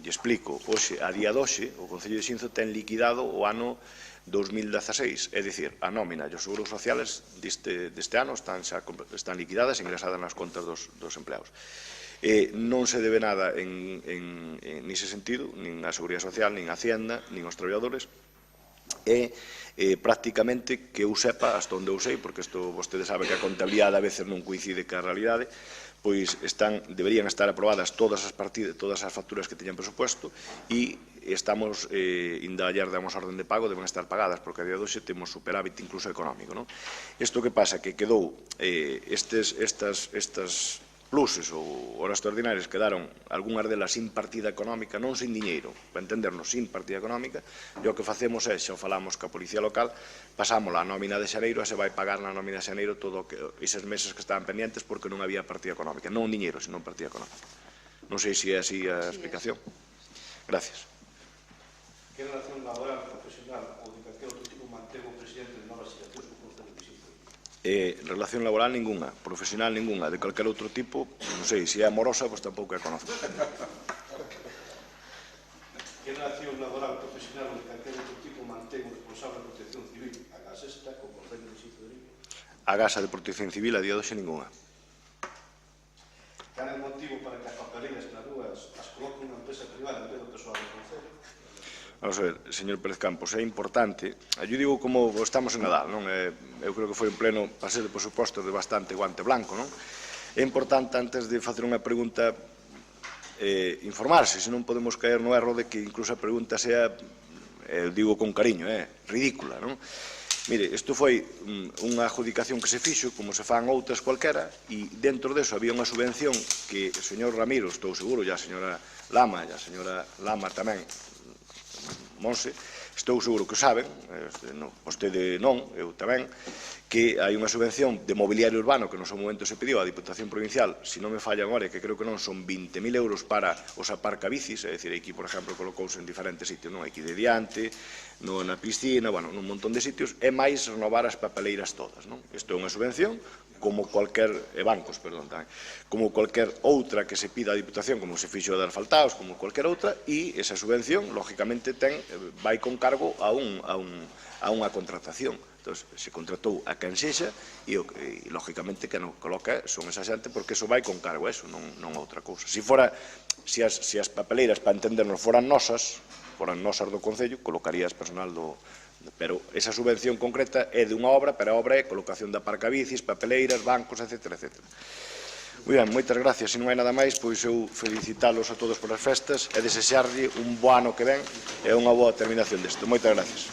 lle explico, hoxe, a día de hoxe, o Concello de Xinzo ten liquidado o ano 2016, é dicir, a nómina e os seguros sociales deste ano están liquidadas e ingresadas nas contas dos empleados. Non se debe nada nese sentido, nin a Seguridade Social, nin a Hacienda, nin aos traballadores, e prácticamente que eu sepa, hasta onde eu sei, porque isto vostede sabe que a contabilidade a veces non coincide ca realidade, pois deberían estar aprobadas todas as partidas, todas as facturas que teñan presupuesto e estamos, inda ayer damos orden de pago, deben estar pagadas, porque a día de hoxe temos superávit incluso económico. Isto que pasa, que quedou estas pluses ou horas extraordinarias quedaron algunhas delas sin partida económica, non sin diñeiro, para entendernos, sin partida económica, e o que facemos é, xa falamos ca Policía Local, pasamos a nómina de xaneiro e se vai pagar na nómina de xaneiro todos eses meses que estaban pendientes porque non había partida económica, non diñeiro, senón partida económica. Non sei se é así a explicación. Gracias. Que relación laboral, profesional ou de calquer outro tipo mantén o presidente de novas situacións co Concello de Xinzo? Relación laboral ninguna, profesional ninguna, de calquer outro tipo, non sei, se é amorosa, pois tampouco a conozco. Que relación laboral, profesional ou de calquer outro tipo mantén o responsable de protección civil, a Gasesta, co Concello de Xinzo de Vigo? A Gasa de Protección Civil a día de hoxe ninguna. Cal é o motivo para que as papeleras nas rúas as coloque unha empresa privada en vez do persoal do Concello? Vamos a ver, señor Pérez Campos, é importante, eu digo como estamos en Nadal, non? Eu creo que foi un pleno paseo de presupostos de bastante guante blanco, non? É importante, antes de facer unha pregunta, informarse, senón podemos caer no erro de que incluso a pregunta sea, eu digo con cariño, ridícula, non? Mire, isto foi unha adjudicación que se fixo, como se fan outras cualquera, e dentro deso había unha subvención que o señor Ramiro, estou seguro, e a señora Lama, e a señora Lama tamén, Monse, estou seguro que o saben, vostede non, eu tamén, que hai unha subvención de mobiliario urbano que no seu momento se pediu á Diputación Provincial, se non me falla a memoria, que creo que non, son 20.000 euros para os aparcabicis, é dicir, aquí, por exemplo, colocouse en diferentes sitios, non, aquí de diante, na piscina, bueno, nun montón de sitios, e máis renovar as papeleiras todas, non? Isto é unha subvención, como cualquier, bancos, perdón, tamén, como cualquier outra que se pida a Diputación, como se fixo de asfaltados, como cualquier outra, e esa subvención, lógicamente, vai con cargo a unha contratación. Entón, se contratou a quen sexa e, lógicamente, que non coloca son esa xente, porque eso vai con cargo a eso, non a outra cousa. Se as papeleiras, para entendernos, foran nosas do Concello, colocaría as personal do... Pero esa subvención concreta é de unha obra, pero a obra é colocación de aparcabicis, papeleiras, bancos, etc. Moi ben, moitas gracias. Se non hai nada máis, pois eu felicitalos a todos por as festas e desexarlle un bo ano que ven e unha boa terminación desto. Moitas gracias.